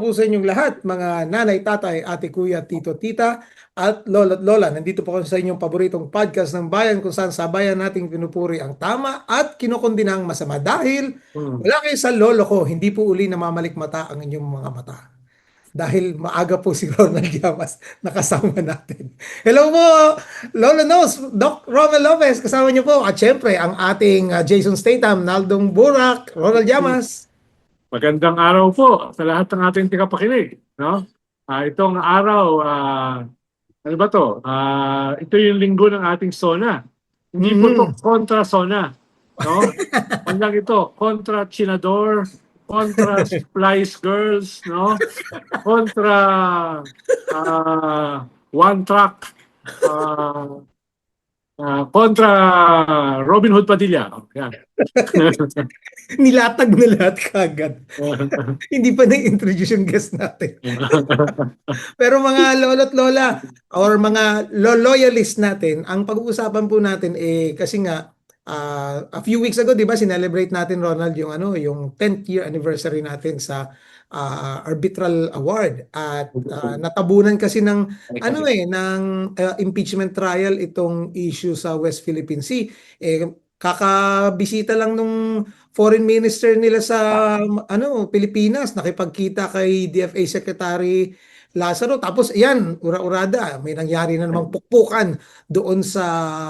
po sa inyong lahat, mga nanay, tatay, ate, kuya, tito, tita, at lolo at lola. Nandito po kami sa inyong paboritong podcast ng bayan kung saan sa bayan nating pinupuri ang tama at kinukundina ang masama. Dahil wala kayo sa lolo ko, hindi po uli namamalikmata ang inyong mga mata. Dahil maaga po si Ronald Llamas nakasama natin. Hello po, Lolo Nos, Doc Romel Lopez, kasama niyo po. At syempre, ang ating Jason Statham, Naldong Burak, Ronald Llamas. Magandang araw po sa lahat ng ating tagapakinig, no? Itong araw, ano ba to? Ito yung linggo ng ating SONA. Hindi po to kontra SONA, no? Hanggang ito, kontra Chinador, kontra Splice Girls, no? Kontra One Track, kontra Robin Hood Padilla. Yan. Nilatag na lahat kagad. Hindi pa na-introduce yung guest natin. Pero mga lolo at lola or mga loyalist natin, ang pag-uusapan po natin kasi nga a few weeks ago, 'di ba, sinelebrate natin, Ronald, yung yung 10th year anniversary natin sa arbitral award at natabunan kasi ng impeachment trial itong issue sa West Philippine Sea. Kakabisita lang nung foreign minister nila sa Pilipinas, nakipagkita kay DFA Secretary Lazaro. Tapos ayan, ura-urada, may nangyari na namang pukpukan doon sa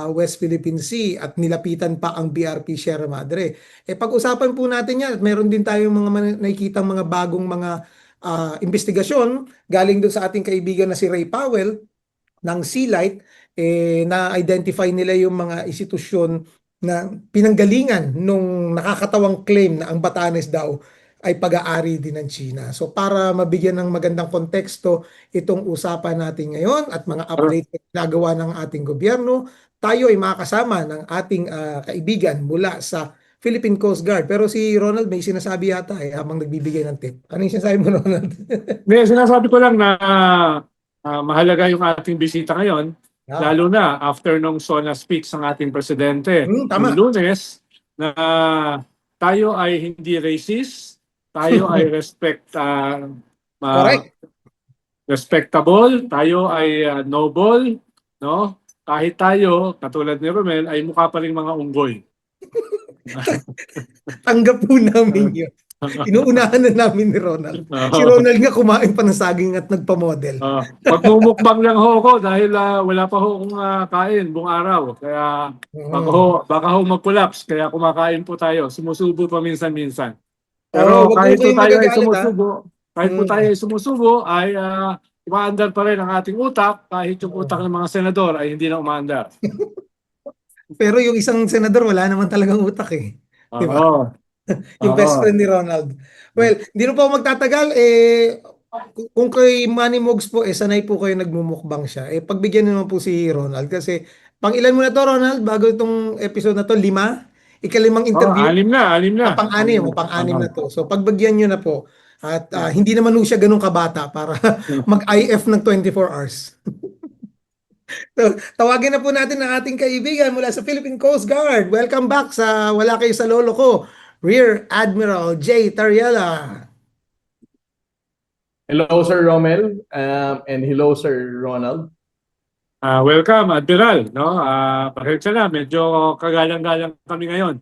West Philippine Sea at nilapitan pa ang BRP Sierra Madre. Pag-usapan po natin yan at meron din tayong mga nakikitang mga bagong mga investigasyon galing doon sa ating kaibigan na si Ray Powell ng Sealight. Na-identify nila yung mga institusyon na pinanggalingan nung nakakatawang claim na ang Batanes daw ay pag-aari din ng China. So para mabigyan ng magandang konteksto itong usapan natin ngayon at mga update na ginagawa ng ating gobyerno, tayo ay makakasama ng ating kaibigan mula sa Philippine Coast Guard. Pero si Ronald may sinasabi yata habang nagbibigay ng tip. Ano yung sinasabi mo, Ronald? May sinasabi ko lang na mahalaga yung ating bisita ngayon, lalo na after nung SONA speech ng ating presidente noong Lunes, na tayo ay hindi racist, tayo ay respectable, tayo ay noble, no? Kahit tayo, katulad ni Romel, ay mukha pa rin mga unggoy. Tanggap po namin yun. Inuunahan na namin ni Ronald. Si Ronald nga kumain pa ng saging at nagpa-model. Magmumukbang lang ho ako dahil wala pa ho akong kain buong araw. Kaya baka ho mag-collapse. Kaya kumakain po tayo. Sumusubo pa minsan-minsan. Pero kahit po tayo ay sumusubo, ay umaandar pa rin ang ating utak, kahit yung utak ng mga senador ay hindi na umaandar. Pero yung isang senador wala naman talagang utak diba? Yung best friend ni Ronald. Well, hindi na po ako magtatagal. Kung kay Manny Mogs po, sanay po kayo nagmumukbang siya. Pagbigyan naman po si Ronald kasi pang ilan mo na to, Ronald? Bago itong episode na to, 5? Ika-5 interview? 6 na. Pang-6 na to. So pagbagyan nyo na po. At hindi naman po siya ganun kabata para mag-IF ng 24 hours. So, tawagin na po natin ang ating kaibigan mula sa Philippine Coast Guard. Welcome back sa Wala Kayo sa Lolo Ko, Rear Admiral J. Tariela. Hello, Sir Romel, and hello, Sir Ronald. Welcome, Admiral. No? Pasensya na, medyo kagalang-galang kami ngayon.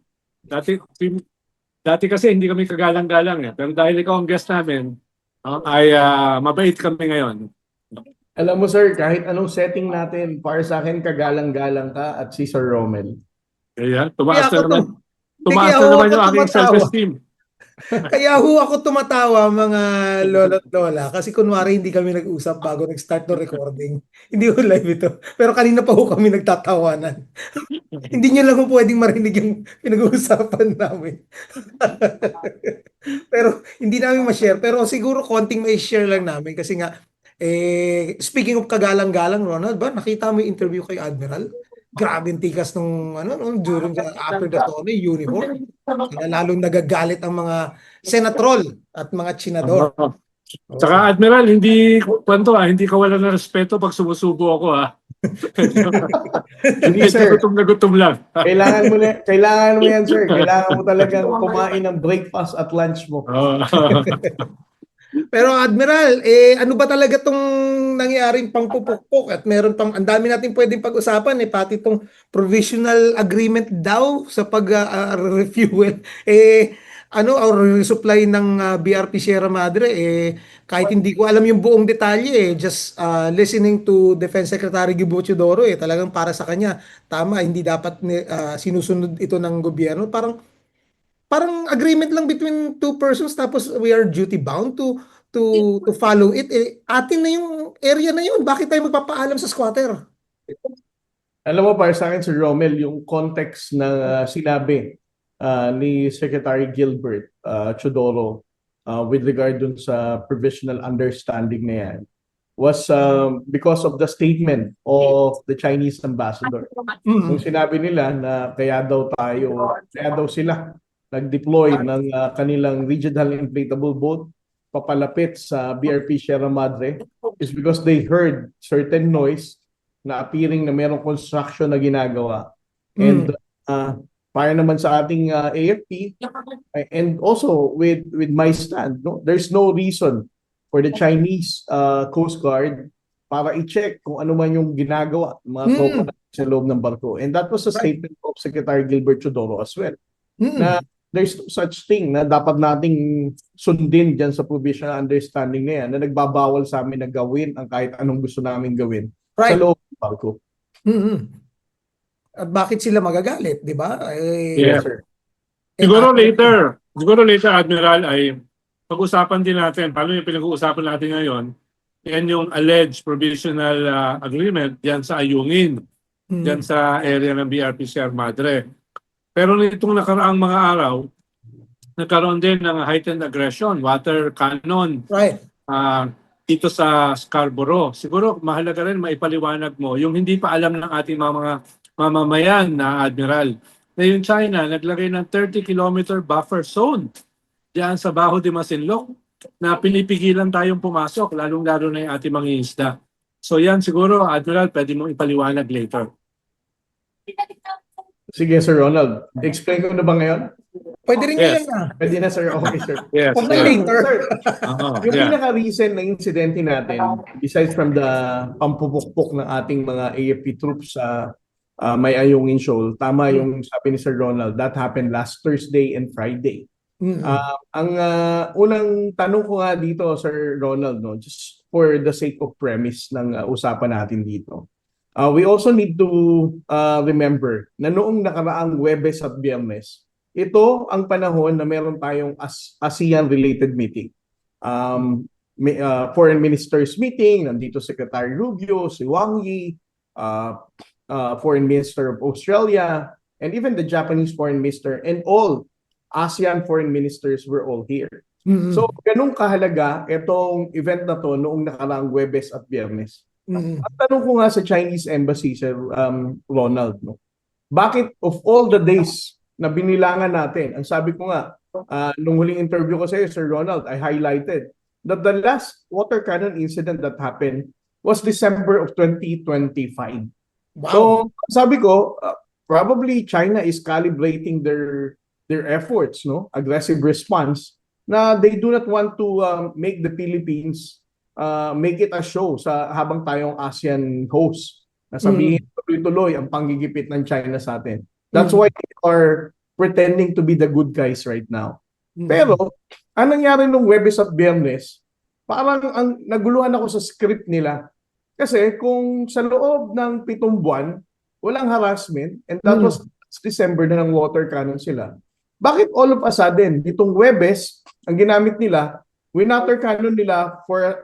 Dati kasi hindi kami kagalang-galang. Pero dahil ikaw ang guest namin, ay mabait kami ngayon. Alam mo, sir, kahit anong setting natin, para sa akin, kagalang-galang ka at si Sir Romel. Kaya, tumaas na naman yung aking self-esteem. Kaya ako tumatawa, mga lolo at lola, kasi kunwari hindi kami nag-usap bago nag-start ng recording. Hindi ko live ito. Pero kanina pa kami nagtatawanan. Hindi nyo lang pwedeng marinig yung pinag-uusapan namin. Pero hindi namin ma-share. Pero siguro konting may share lang namin kasi nga speaking of kagalang-galang, Ronald, ba nakita mo yung interview kay Admiral? Grabe yung tikas nung during after the SONA uniform. Lalong nagagalit ang mga senatrol at mga chinador. Saka Admiral, hindi ka wala ng respeto pag sumusubo ako Hindi, sir. Gutom na gutom lang. Kailangan mo yan, sir. Kailangan mo talagang kumain ng breakfast at lunch mo. Pero Admiral, ano ba talaga tong nangyaring pangpupukpok at meron pang ang dami natin pwedeng pag-usapan pati tong provisional agreement daw sa pag-refuel or resupply ng BRP Sierra Madre kahit hindi ko alam yung buong detalye just listening to Defense Secretary Gibo Teodoro talagang para sa kanya tama hindi dapat sinusunod ito ng gobyerno parang agreement lang between two persons tapos we are duty bound to follow it atin na yung area na yun bakit tayo magpapaalam sa squatter. Alam mo, para sa akin, Sir Romel, yung context na sinabi ni Secretary Gilbert Chodoro with regard dun sa provisional understanding na yan was because of the statement of the Chinese ambassador. Nung sinabi nila na kaya daw sila nag-deploy ng kanilang regional inflatable boat papalapit sa BRP Sierra Madre is because they heard certain noise na appearing na mayroong construction na ginagawa. And para naman sa ating AFP and also with my stand, no, there's no reason for the Chinese Coast Guard para i-check kung ano man yung ginagawa ng mga tropa sa loob ng barko. And that was a statement of Secretary Gilbert Chodoro as well. Na there's no such thing na dapat nating sundin dyan sa provisional understanding na yan na nagbabawal sa amin na gawin ang kahit anong gusto namin gawin sa loob ng barko. At bakit sila magagalit, di ba? Yes, sir. Siguro later, Admiral, ay pag-usapan din natin, paano yung pinag-uusapan natin ngayon, yan yung alleged provisional agreement yan sa Ayungin, yan sa area ng BRP Sierra Madre. Pero nitong nakaraang mga araw, nagkaroon din ng heightened aggression, water cannon dito sa Scarborough. Siguro mahalaga rin maipaliwanag mo yung hindi pa alam ng ating mga mamamayan na Admiral na yung China naglagay ng 30-kilometer buffer zone diyan sa Bajo de Masinloc na pinipigilan tayong pumasok, lalong-lalo na yung ating mga isda. So yan siguro, Admiral, pwede mong ipaliwanag later. Sige, Sir Ronald. Explain ko na ba ngayon? Pwede rin ngayon Pwede na, sir. Okay, sir. Yes. Huwag na later. Sir, yung pinaka-recent na insidente natin, besides from the pampupukpok ng ating mga AFP troops sa May Ayungin Shoal, tama yung sabi ni Sir Ronald, that happened last Thursday and Friday. Ang unang tanong ko nga dito, Sir Ronald, no, just for the sake of premise ng usapan natin dito. We also need to remember na noong nakaraang Huwebes at Biyernes, ito ang panahon na meron tayong ASEAN-related meeting. Foreign Ministers meeting, nandito Secretary Rubio, si Wang Yi, Foreign Minister of Australia, and even the Japanese Foreign Minister, and all ASEAN Foreign Ministers were all here. So, ganun kahalaga itong event na to noong nakaraang Huwebes at Biyernes. Ang tanong ko nga sa Chinese Embassy, Sir Ronald, no? Bakit of all the days na binilangan natin, ang sabi ko nga, nung huling interview ko sa iyo, Sir Ronald, I highlighted that the last water cannon incident that happened was December of 2025. Wow. So, sabi ko, probably China is calibrating their efforts, no? Aggressive response, na they do not want to make the Philippines make it a show sa habang tayong ASEAN host. Nasabihin tuloy-tuloy ang panggigipit ng China sa atin. That's why they are pretending to be the good guys right now. Pero, ang nangyari nung Huwebes at Biyernes, parang naguluhan ako sa script nila. Kasi kung sa loob ng 7 buwan, walang harassment, and that was December na ng water cannon sila. Bakit all of a sudden, itong Huwebes, ang ginamit nila, winater cannon nila for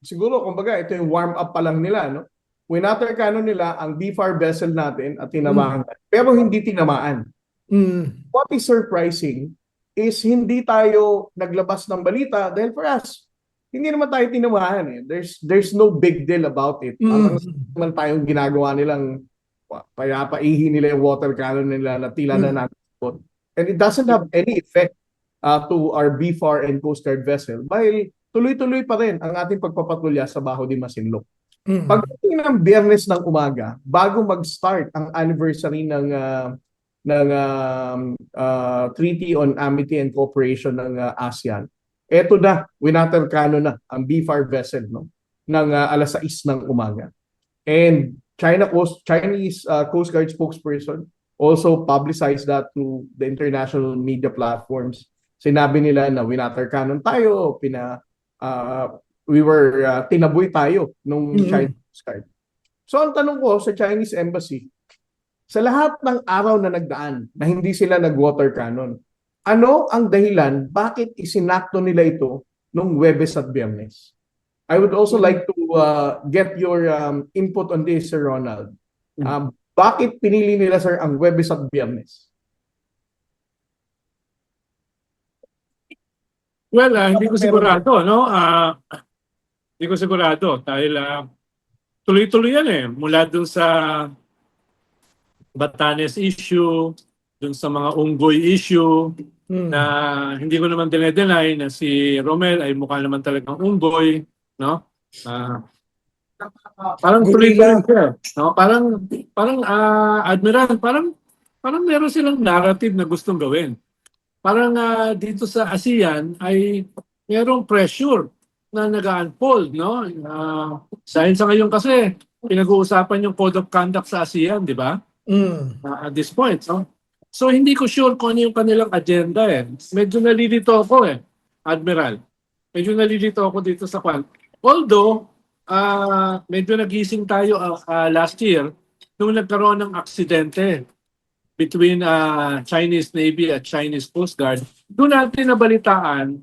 siguro, kumbaga, ito yung warm-up pa lang nila, no? Winater cannon nila ang BFAR vessel natin at tinamaan. Pero hindi tinamaan. What is surprising is hindi tayo naglabas ng balita dahil for us, hindi naman tayo tinamaan. There's no big deal about it. Ang naman tayong ginagawa nilang paihi nila yung water cannon nila na tila na natin. And it doesn't have any effect to our BFAR and Coast Guard vessel dahil tuloy-tuloy pa rin ang ating pagpapatrolya sa Bajo de Masinloc. Pagdating ng Biyernes ng umaga, bago mag-start ang anniversary ng Treaty on Amity and Cooperation ng ASEAN, Eto na, winaterkano na ang BFAR vessel, no, ng alas 6 ng umaga. And Chinese Coast Guard spokesperson also publicized that to the international media platforms. Sinabi nila na winaterkanon tayo, we were tinaboy tayo nung Chinese Coast Guard. So ang tanong ko sa Chinese Embassy, sa lahat ng araw na nagdaan na hindi sila nag-water cannon, ano ang dahilan bakit isinakto nila ito nung Huwebes at Biyernes? I would also like to get your input on this, Sir Ronald. Bakit pinili nila, sir, ang Huwebes at Biyernes? Well, hindi ko sigurado, no? Hindi ko sigurado dahil tuloy-tuloy yan eh. Mula dun sa Batanes issue, dun sa mga unggoy issue, na hindi ko naman dinedenay na si Romel ay mukha naman talagang unggoy, no? Parang tuloy-tuloy siya, no? Parang Admiral, parang meron silang narrative na gustong gawin. Parang dito sa ASEAN ay merong pressure na nag-unfold, no? Dahil sa ngayon kasi pinag-uusapan yung Code of Conduct sa ASEAN, di ba? At this point, no? So hindi ko sure kung ano yung kanilang agenda eh. Medyo nalilito ako eh, Admiral. Medyo nalilito ako dito sa kwan. Although, medyo nagising tayo last year nung nagkaroon ng aksidente between Chinese Navy at Chinese Coast Guard. Doon natin nabalitaan,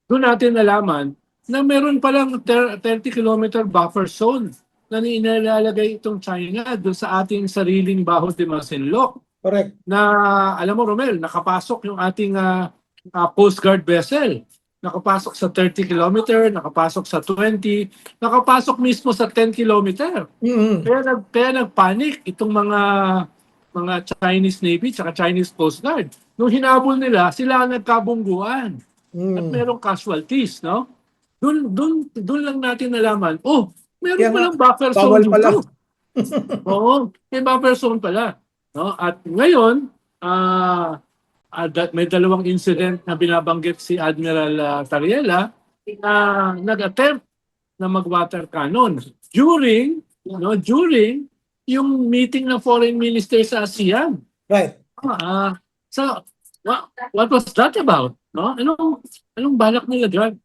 doon natin nalaman na meron palang 30-kilometer buffer zone na inilalagay itong China doon sa ating sariling Bajo de Masinloc. Correct. Na alam mo Romel, nakapasok yung ating Coast Guard vessel. Nakapasok sa 30 kilometer, nakapasok sa 20, nakapasok mismo sa 10 kilometer. Kaya nagpanic itong mga Chinese Navy at Chinese Coast Guard. Nung hinabol nila, sila ang nagkabungguan. At merong casualties, no? Doon lang natin nalaman, meron palang buffer zone dito. Oo, may buffer zone pala. No? At ngayon, may dalawang incident na binabanggit si Admiral Tariela na nag-attempt na mag-water cannon during yung meeting ng foreign minister sa ASEAN. Right. So what was that about? No? Anong balak nila diyan?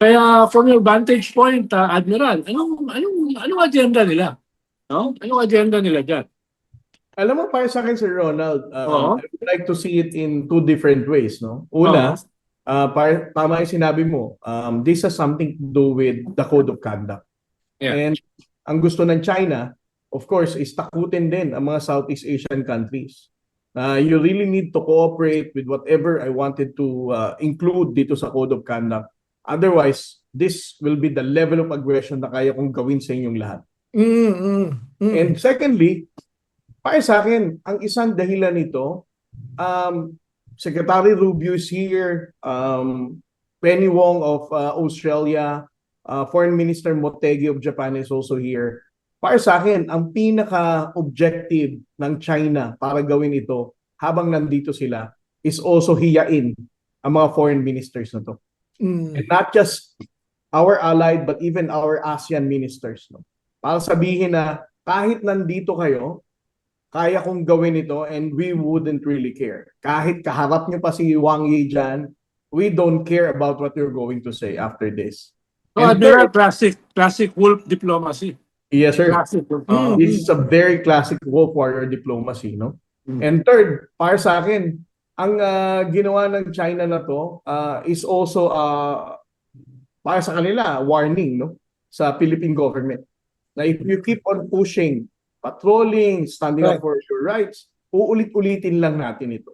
Kaya from your vantage point, Admiral, anong agenda nila? No? Anong agenda nila diyan? Alam mo, para sa akin, Sir Ronald, I would like to see it in two different ways, no? Una, tama yung sinabi mo, this has something to do with the Code of Conduct. Yeah. And ang gusto ng China, of course, is takutin din ang mga Southeast Asian countries. You really need to cooperate with whatever I wanted to include dito sa Code of Conduct. Otherwise, this will be the level of aggression na kaya kong gawin sa inyong lahat. And secondly, para sa akin, ang isang dahilan nito, Secretary Rubio is here, Penny Wong of Australia, Foreign Minister Motegi of Japan is also here. Para sa akin, ang pinaka-objective ng China para gawin ito habang nandito sila is also hiyain ang mga foreign ministers na to. And not just our allied but even our ASEAN ministers. No? Para sabihin na kahit nandito kayo, kaya kong gawin ito and we wouldn't really care. Kahit kaharap nyo pa si Wang Yi dyan, we don't care about what you're going to say after this. So, Admiral, classic wolf diplomacy. Yes, sir. Classic. This is a very classic wolf warrior diplomacy, no? And third, para sa akin, ang ginawa ng China na to is also para sa kanila warning, no, sa Philippine government. Na if you keep on pushing, patrolling, standing up for your rights, uulit-ulitin lang natin ito.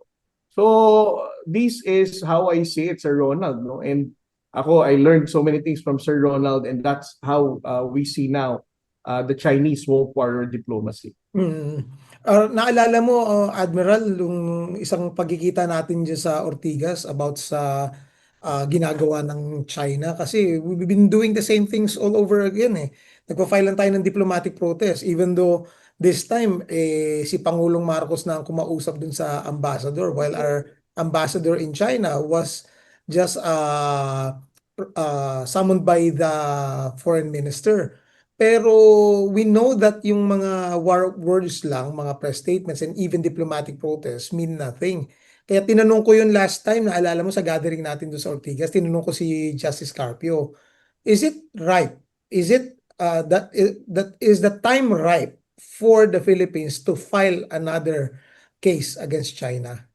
So this is how I see it, Sir Ronald, no? And I learned so many things from Sir Ronald, and that's how we see now the Chinese wolf warrior diplomacy. Naalala mo, Admiral, yung isang pagkikita natin dyan sa Ortigas about sa ginagawa ng China, kasi we've been doing the same things all over again eh. Nagpa-file lang tayo ng diplomatic protest even though this time si Pangulong Marcos na ang kumausap dun sa ambassador while our ambassador in China was summoned by the foreign minister. Pero we know that yung mga words lang, mga press statements and even diplomatic protests mean nothing. Kaya tinanong ko yun last time, naalala mo sa gathering natin doon sa Ortigas, tinanong ko si Justice Carpio, is it right? Is it that is the time ripe for the Philippines to file another case against China?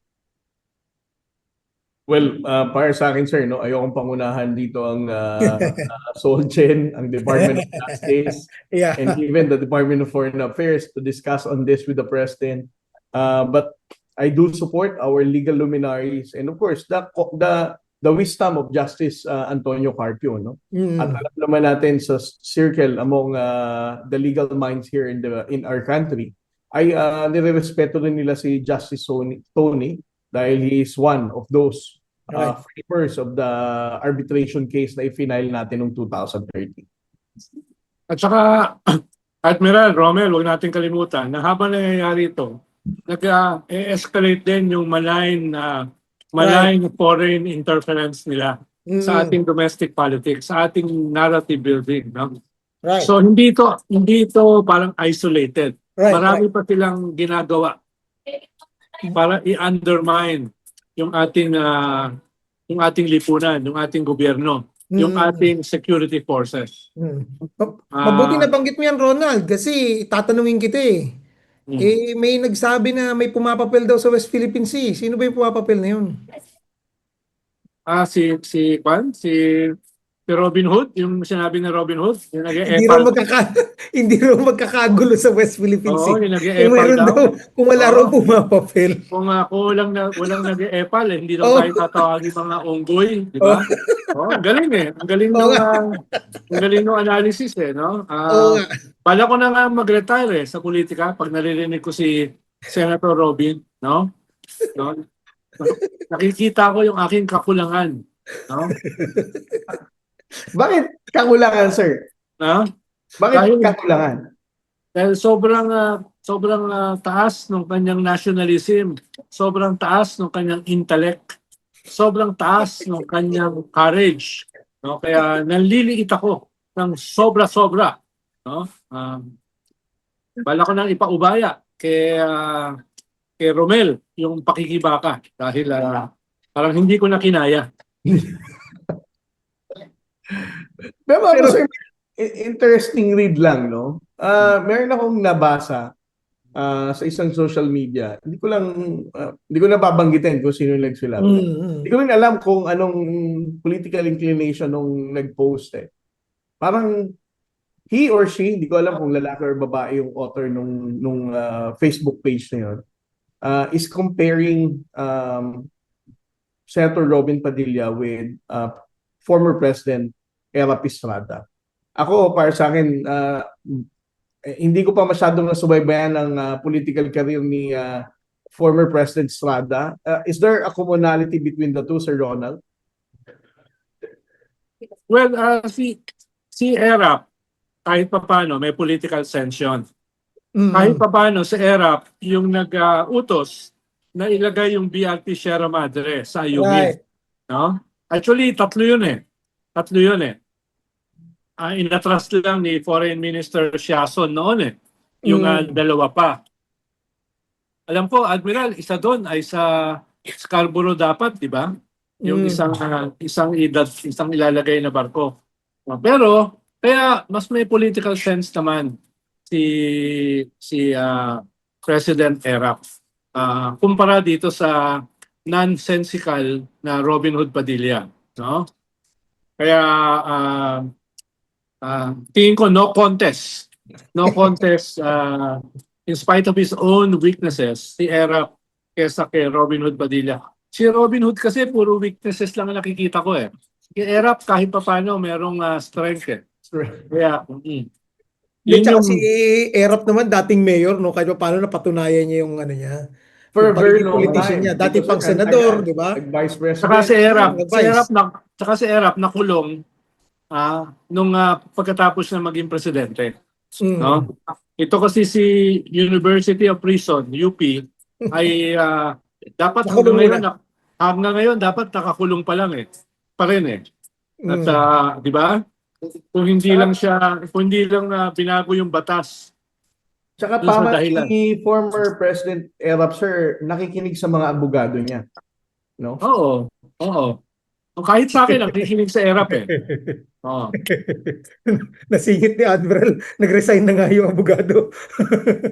Well, para sa akin, sir, no, ayokong pangunahan dito ang SOLGEN, ang Department of Justice, Yeah. and even the Department of Foreign Affairs to discuss on this with the President. But I do support our legal luminaries and of course the wisdom of Justice Antonio Carpio, no? At Mm. alam naman natin sa circle among the legal minds here in our country ay nirerespeto rin nila si Justice Tony dahil he is one of those Right. framers of the arbitration case na i-final natin noong 2013. At saka, Admiral Romel, huwag natin kalimutan na habang nangyayari ito, nag-escalate din yung malign foreign interference nila sa ating domestic politics, sa ating narrative building. No? Right. So hindi ito parang isolated. Right, Marami pa silang ginagawa para i-undermine yung ating lipunan, yung ating gobyerno, yung ating security forces. Mabuti nabanggit mo yan, Ronald, kasi tatanungin kita eh. May nagsabi na may pumapapel daw sa West Philippine Sea. Sino ba yung pumapapel na yun? Si Robin Hood, yung sinabi ni Robin Hood, yung Hindi raw nag-e-epal. hindi raw magkakagulo sa West Philippine Oo, Sea. yung Kung nag-e-epal meron daw. daw, kung wala raw pumapapel. Kung walang nag-e-epal, hindi daw tayo tatawagin mga unggoy, di ba? Ang galing eh. Ang galing ng analysis eh, no? Oo nga. Bala ko na nga mag-retire sa politika pag naririnig ko si Senator Robin, no? Nakikita ko yung aking kakulangan, no? Bakit kakulangan, sir? No? Bakit kakulangan? Dahil sobrang taas ng kanyang nationalism, sobrang taas ng kanyang intellect, sobrang taas ng kanyang courage. No? Kaya naliliit ako ng sobra-sobra. No? Bala ko nang ipaubaya kay Romel yung pakikibaka dahil parang hindi ko na kinaya. Pero sir, interesting read lang, no? Meron akong nabasa sa isang social media. Hindi ko na babanggitin kung sino yung nagsulat. Hindi ko rin alam kung anong political inclination nung nag-post eh. Parang he or she, hindi ko alam kung lalaki or babae yung author nung Facebook page na yun, is comparing Senator Robin Padilla with former President Era Estrada. Ako, para sa akin, hindi ko pa masyadong nasubaybayan ang political career ni former President Estrada. Is there a commonality between the two, Sir Ronald? Well, si Erap, kahit papano, may political sense yun. Kahit papano, si Erap, yung nag-utos na ilagay yung BRT Sierra Madre sa Ayungin. Right. No? Actually, tatlo yun eh. Inatras lang ni Foreign Minister Siason noon eh. Yung dalawa pa. Alam ko, Admiral, isa doon ay sa Scarborough dapat, di ba? Yung isang ilalagay na barko. Pero, kaya mas may political sense naman si President Erap. Kumpara dito sa nonsensical na Robin Hood Padilla. No? Kaya, tingin ko no contest. No contest in spite of his own weaknesses, si Erap kesa kay Robin Hood Padilla. Si Robin Hood kasi puro weaknesses lang ang nakikita ko eh. Si Erap kahit pa paano merong strength eh. Kaya, Tsaka si Erap naman, dating mayor, no? Kahit paano napatunayan niya yung ano niya. For Yung a very pagiging long politician time. niya. Dati Because pang senador, di ba? Vice President. Saka si Erap nakulong nung pagkatapos na maging presidente. No? Ito kasi si University of Prison, UP, ay dapat hanggang ngayon hanggang ngayon dapat nakakulong pa lang pa rin At Mm. di ba? Kung hindi lang binago yung batas Tsaka dun sa tama dahilan. si former President Erap, sir, nakikinig sa mga abogado niya. No? Oo. Oo. Kahit sa akin, nakikinig sa ERAP Oo. Nasingit ni Admiral, nag-resign na nga yung abogado.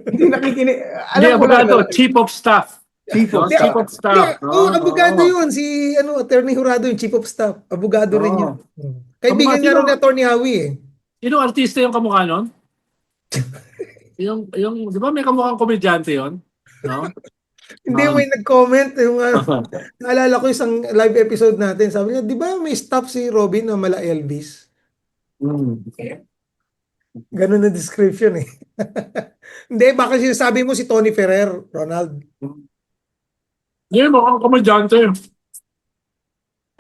Hindi nakikinig. Hindi Alam ko na abogado, chief of staff. Chief of No? Hindi, Chief Staff. of staff. abogado Oo. yun. Si Attorney Jurado, yung chief of staff. Abogado rin yun. Oo. Kaibigan Kamukha nga rin ni sino? Attorney Howie Sinong artista yung kamukha nun? Di ba may kamukhang komedyante yun? No? Hindi, may nag-comment. Naalala ko isang live episode natin. Sabi niya, di ba may staff si Robin na mala Elvis? Mm. Ganun na description Hindi, baka sinasabi mo si Tony Ferrer, Ronald. Hindi, mukhang komedyante.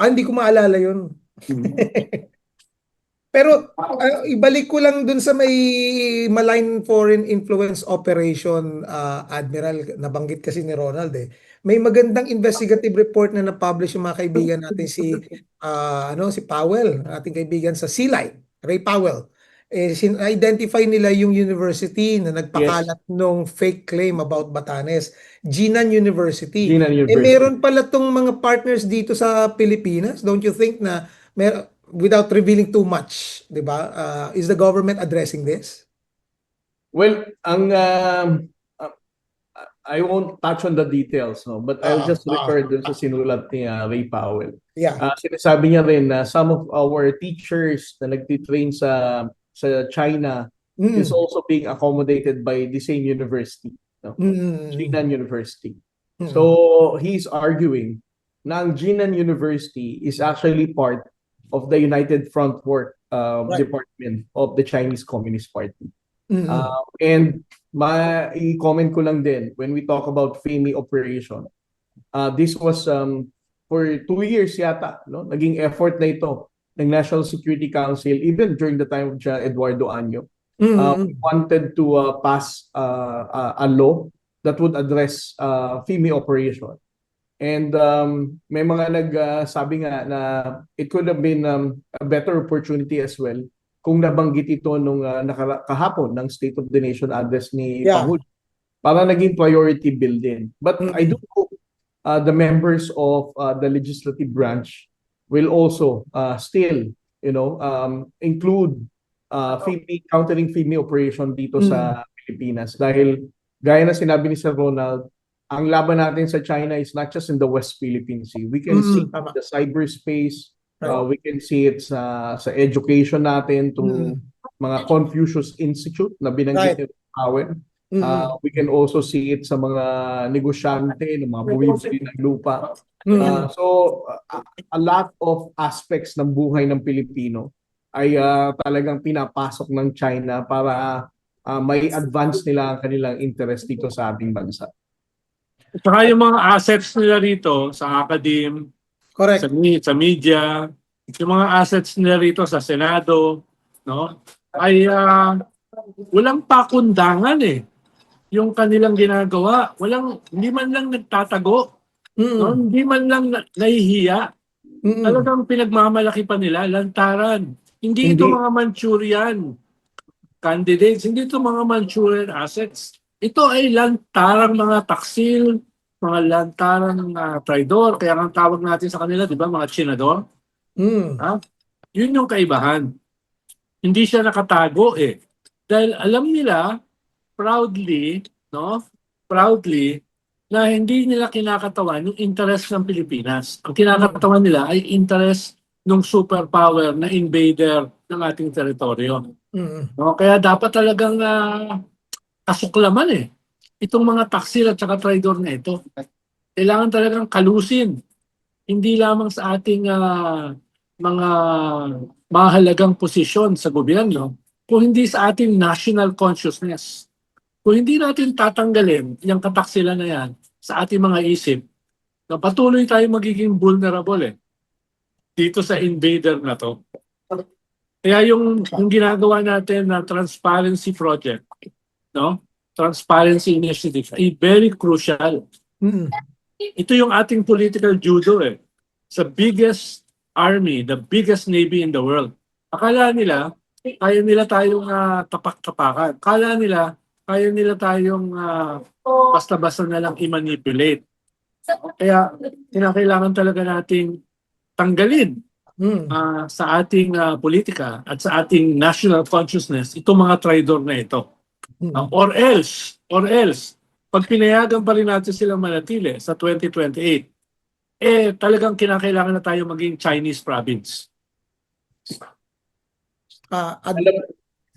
Hindi ko maalala yun. Pero ibalik ko lang dun sa may malign foreign influence operation, Admiral, nabanggit kasi ni Ronald May magandang investigative report na na-publish yung mga kaibigan natin si Powell, ating kaibigan sa Sealight, Ray Powell. Identify nila yung university na nagpakalat ng fake claim about Batanes, Jinan University. Jinan University. Meron pala tong mga partners dito sa Pilipinas. Don't you think na without revealing too much, 'di ba? Is the government addressing this? Well, I won't touch on the details, no, but I'll just refer dun sa sinulat ni Ray Powell. Yeah. Sinasabi niya rin na some of our teachers na nagtitrain sa China is also being accommodated by the same university, no? Jinan University. So he's arguing na ang Jinan University is actually part of the United Front Work Department of the Chinese Communist Party. And i-comment ko lang din, when we talk about FEMI operation, this was for 2 years yata, no? Naging effort na ito ng National Security Council, even during the time of Eduardo Año. Wanted to pass a law that would address FEMI operation. And may mga nagsabi nga na it could have been a better opportunity as well kung nabanggit ito nung kahapon ng State of the Nation address ni Pangulo. Para naging priority bill din. But I do hope the members of the legislative branch will also still, include countering FEMI operation dito sa Pilipinas. Dahil gaya na sinabi ni Sir Ronald, ang laban natin sa China is not just in the West Philippine Sea. We can see the cyberspace, we can see it sa education natin to mga Confucius Institute na binanggit ni Powell. We can also see it sa mga negosyante, ng mga bumibili ng lupa. So a lot of aspects ng buhay ng Pilipino ay talagang pinapasok ng China para may advance nila ang kanilang interest dito sa ating bansa. Saka yung mga assets nila rito sa academe, Correct. sa media, yung mga assets nila rito sa Senado, no? Ay walang pakundangan yung kanilang ginagawa. Hindi man lang nagtatago, no? Hindi man lang nahihiya. Talagang pinagmamalaki pa nila, lantaran. Hindi ito mga Manchurian candidates, hindi ito mga Manchurian assets. Ito ay lantarang mga taksil, mga lantarang traidor. Kaya ang tawag natin sa kanila, di ba, mga chinador? Yun yung kaibahan. Hindi siya nakatago Dahil alam nila, proudly, na hindi nila kinakatawan yung interest ng Pilipinas. Ang kinakatawan nila ay interest ng superpower na invader ng ating teritoryo. No? Kaya dapat talagang kasuklaman itong mga taksil at saka traidor na ito. Kailangan talagang kalusin. Hindi lamang sa ating mga mahalagang posisyon sa gobyerno, kung hindi sa ating national consciousness. Kung hindi natin tatanggalin yung kataksilan na yan sa ating mga isip, na patuloy tayo magiging vulnerable dito sa invader na to. Kaya yung ginagawa natin na transparency project, no? Transparency initiative ay very crucial. ito yung ating political judo eh. Sa biggest army, the biggest navy in the world. Akala nila, kaya nila tayong tapak-tapakan. Akala nila, kaya nila tayong basta-basta na lang i-manipulate. Kaya kinakailangan talaga nating tanggalin sa ating politika at sa ating national consciousness itong mga traidor na ito. Or else, pag pinayagan pa rin natin silang manatili sa 2028, talagang kinakailangan na tayo maging Chinese province.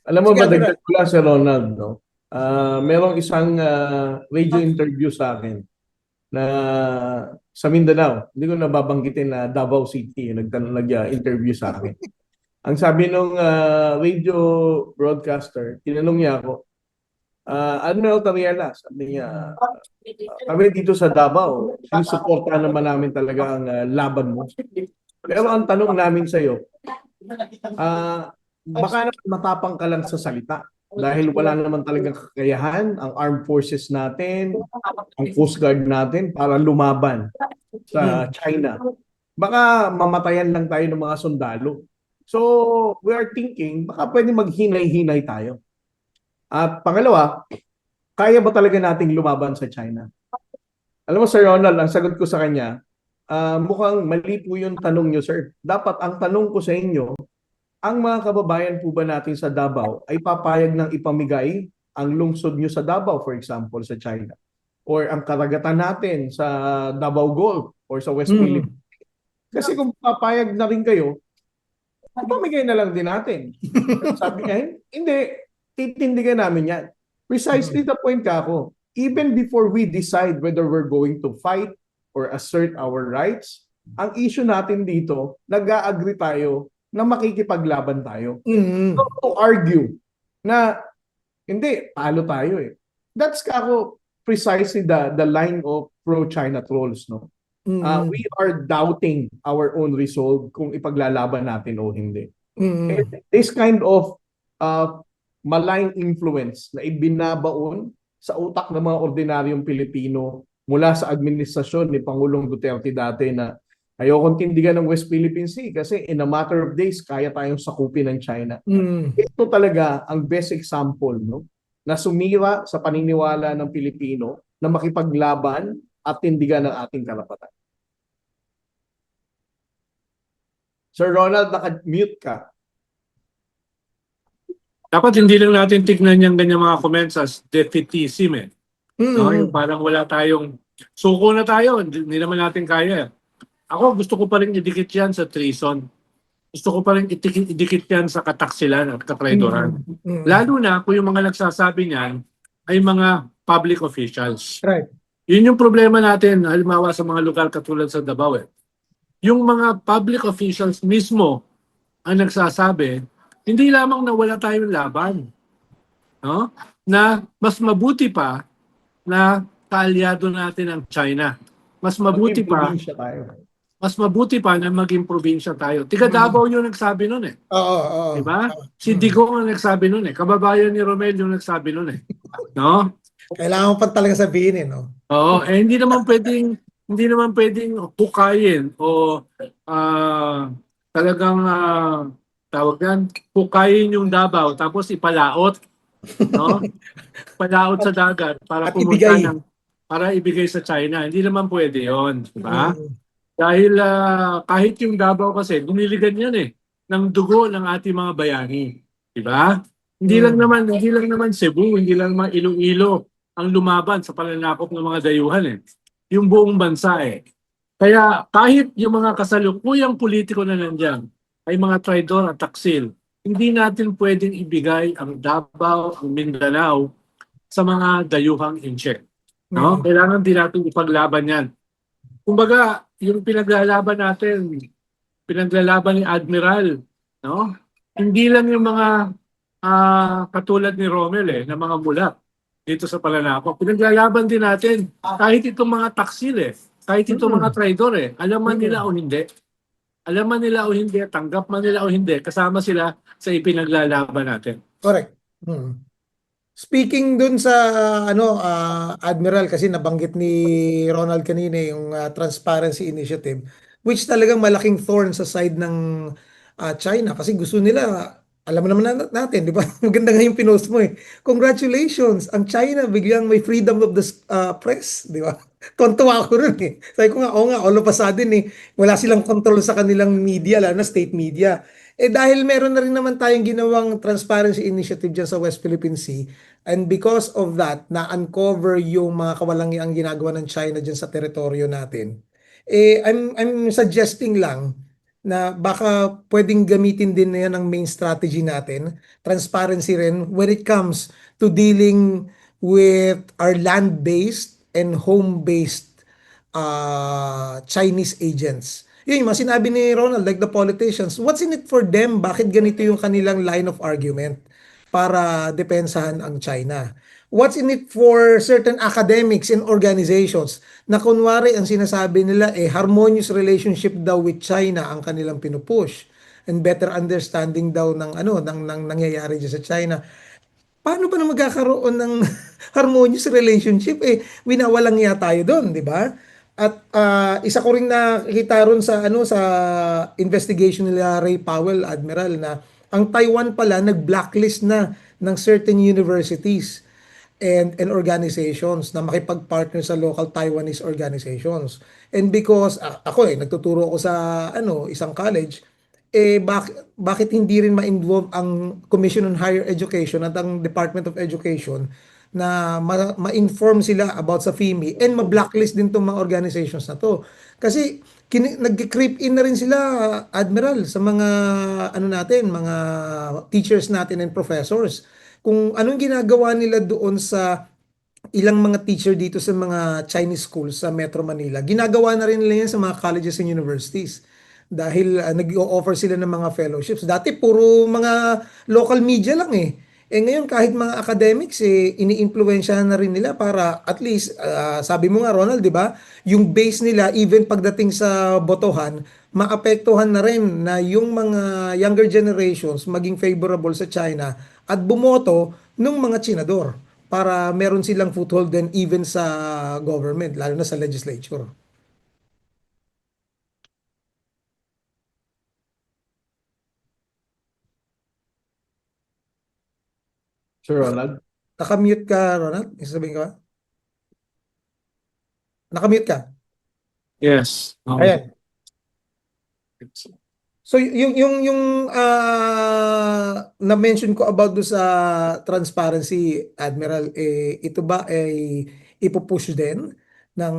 Alam mo Sige, ba, Admiral. dagdag ko lang si Ronald, no? Merong isang radio interview sa akin na sa Mindanao. Hindi ko nababanggitin na Davao City. Nag-interview sa akin. Ang sabi nung radio broadcaster, tinanong niya ako, Admiral Tariela, sabi niya, kami dito sa Davao, sinusuportahan naman namin talaga ang laban mo. Pero ang tanong namin sa iyo, baka naman matapang ka lang sa salita dahil wala naman talagang kakayahan ang armed forces natin, ang Coast Guard natin para lumaban sa China. Baka mamatayan lang tayo ng mga sundalo. So, we are thinking, baka pwede maghinay-hinay tayo. At pangalawa, kaya ba talaga nating lumaban sa China? Alam mo, Sir Ronald, ang sagot ko sa kanya, mukhang mali po yung tanong nyo, sir. Dapat ang tanong ko sa inyo, ang mga kababayan po ba natin sa Davao ay papayag ng ipamigay ang lungsod nyo sa Davao, for example, sa China? Or ang karagatan natin sa Davao Gulf or sa West Philippines? Kasi kung papayag na rin kayo, ipamigay na lang din natin. Sabi niya, hindi, titindigan namin yan. Precisely the point ka ako. Even before we decide whether we're going to fight or assert our rights, ang issue natin dito, nag-a-agree tayo na makikipaglaban tayo. So, to argue na hindi, talo tayo eh. That's kako precisely the line of pro-China trolls, no? We are doubting our own resolve kung ipaglalaban natin o hindi. And this kind of malign influence na ibinabaon sa utak ng mga ordinaryong Pilipino mula sa administrasyon ni Pangulong Duterte dati na ayokong tindigan ng West Philippine Sea kasi in a matter of days kaya tayong sakupin ng China. Ito talaga ang best example, no, na sumira sa paniniwala ng Pilipino na makipaglaban at tindigan ng ating karapatan. Sir Ronald, naka-mute ka. Dapat hindi lang natin tignan yung ganyan mga comments as defeatism eh. No? Yung parang wala tayong, suko na tayo, hindi naman natin kaya. Ako gusto ko pa rin idikit yan sa treason. Gusto ko pa rin idikit yan sa kataksilan at katraidoran. Lalo na kung yung mga nagsasabi niyan ay mga public officials. Right. Yun yung problema natin, halimbawa sa mga lugar katulad sa Davao eh. Yung mga public officials mismo ang nagsasabi, hindi lamang na wala tayong laban, no? Na mas mabuti pa na kaalyado natin ang China. Mas mabuti pa, na maging probinsya tayo. Tiga Davao yung nagsabi nun eh. Oo. Diba? Si Digong ang nagsabi nun eh. Kababayan ni Romel yung nagsabi nun eh. No? Kailangan pa talaga sabihin no? Oo, hindi naman pwedeng hukayin o talagang tawag yan, hukayin yung Davao tapos ipalaot, no? Palaot sa dagat para para ibigay sa China. Hindi naman pwede 'yon, di ba? Dahil kahit yung Davao kasi dumiligan yan eh ng dugo ng ating mga bayani, di ba? Hindi lang naman Cebu, hindi lang naman Iloilo ang lumaban sa pananakop ng mga dayuhan eh. Yung buong bansa eh. Kaya kahit yung mga kasalukuyang politiko na nandiyan ay mga traidor at taksil, hindi natin pwedeng ibigay ang Davao, ang Mindanao sa mga dayuhang incheck. No? Kailangan din natin ipaglaban yan. Kumbaga, yung pinaglalaban ni Admiral, no? Hindi lang yung mga katulad ni Romel na mga mulat dito sa Palanacop. Pinaglalaban din natin kahit itong mga taksil kahit itong mga traidor alam man nila o hindi. Alam man nila o hindi, tanggap man nila o hindi, kasama sila sa ipinaglalaban natin. Correct. Speaking dun sa Admiral, kasi nabanggit ni Ronald kanina yung Transparency Initiative, which talagang malaking thorn sa side ng China kasi gusto nila, alam mo naman natin, di ba? Maganda nga yung pinost mo eh. Congratulations! Ang China biglang may freedom of the press, di ba? Tontuwa ako rin eh. Sabi ko nga, oo nga, all of a sudden eh, wala silang control sa kanilang media, lalo na state media. Eh dahil meron na rin naman tayong ginawang transparency initiative dyan sa West Philippine Sea, and because of that, na-uncover yung mga kawalangiang ginagawa ng China dyan sa teritoryo natin. I'm suggesting lang na baka pwedeng gamitin din na yan ang main strategy natin, transparency rin when it comes to dealing with our land-based and home-based Chinese agents. Yun yung mga sinabi ni Ronald, like the politicians, what's in it for them? Bakit ganito yung kanilang line of argument para depensahan ang China? What's in it for certain academics and organizations na kunwari ang sinasabi nila harmonious relationship daw with China ang kanilang pinupush and better understanding daw ng nangyayari dyan sa China. Paano ba na magkakaroon ng harmonious relationship? Winawalang niya tayo doon, di ba? At isa ko ring nakita ron sa sa investigation nila Ray Powell, Admiral, na ang Taiwan pala nag-blacklist na ng certain universities and organizations na makipag-partner sa local Taiwanese organizations. And because ako nagtuturo ako sa isang college, bakit hindi rin ma-involve ang Commission on Higher Education at ang Department of Education na ma-inform sila about sa FIMI and ma-blacklist din tong mga organizations na to. Kasi nag-creep in na rin sila, Admiral, sa mga natin, mga teachers natin and professors. Kung anong ginagawa nila doon sa ilang mga teacher dito sa mga Chinese schools sa Metro Manila, ginagawa na rin nila yan sa mga colleges and universities. Dahil nag-o-offer sila ng mga fellowships. Dati puro mga local media lang eh. Ngayon kahit mga academics ini-impluwensyahan na rin nila para at least sabi mo nga Ronald, 'di ba? Yung base nila even pagdating sa botohan, maapektuhan na rin na yung mga younger generations maging favorable sa China at bumoto ng mga senador para meron silang foothold din even sa government, lalo na sa legislature. Sir Ronald? Nakamute ka, Ronald? May sasabihin ka ba? Nakamute ka. Yes. Ayan. So na-mention ko about do sa transparency, Admiral, ito ba ay ipupush din ng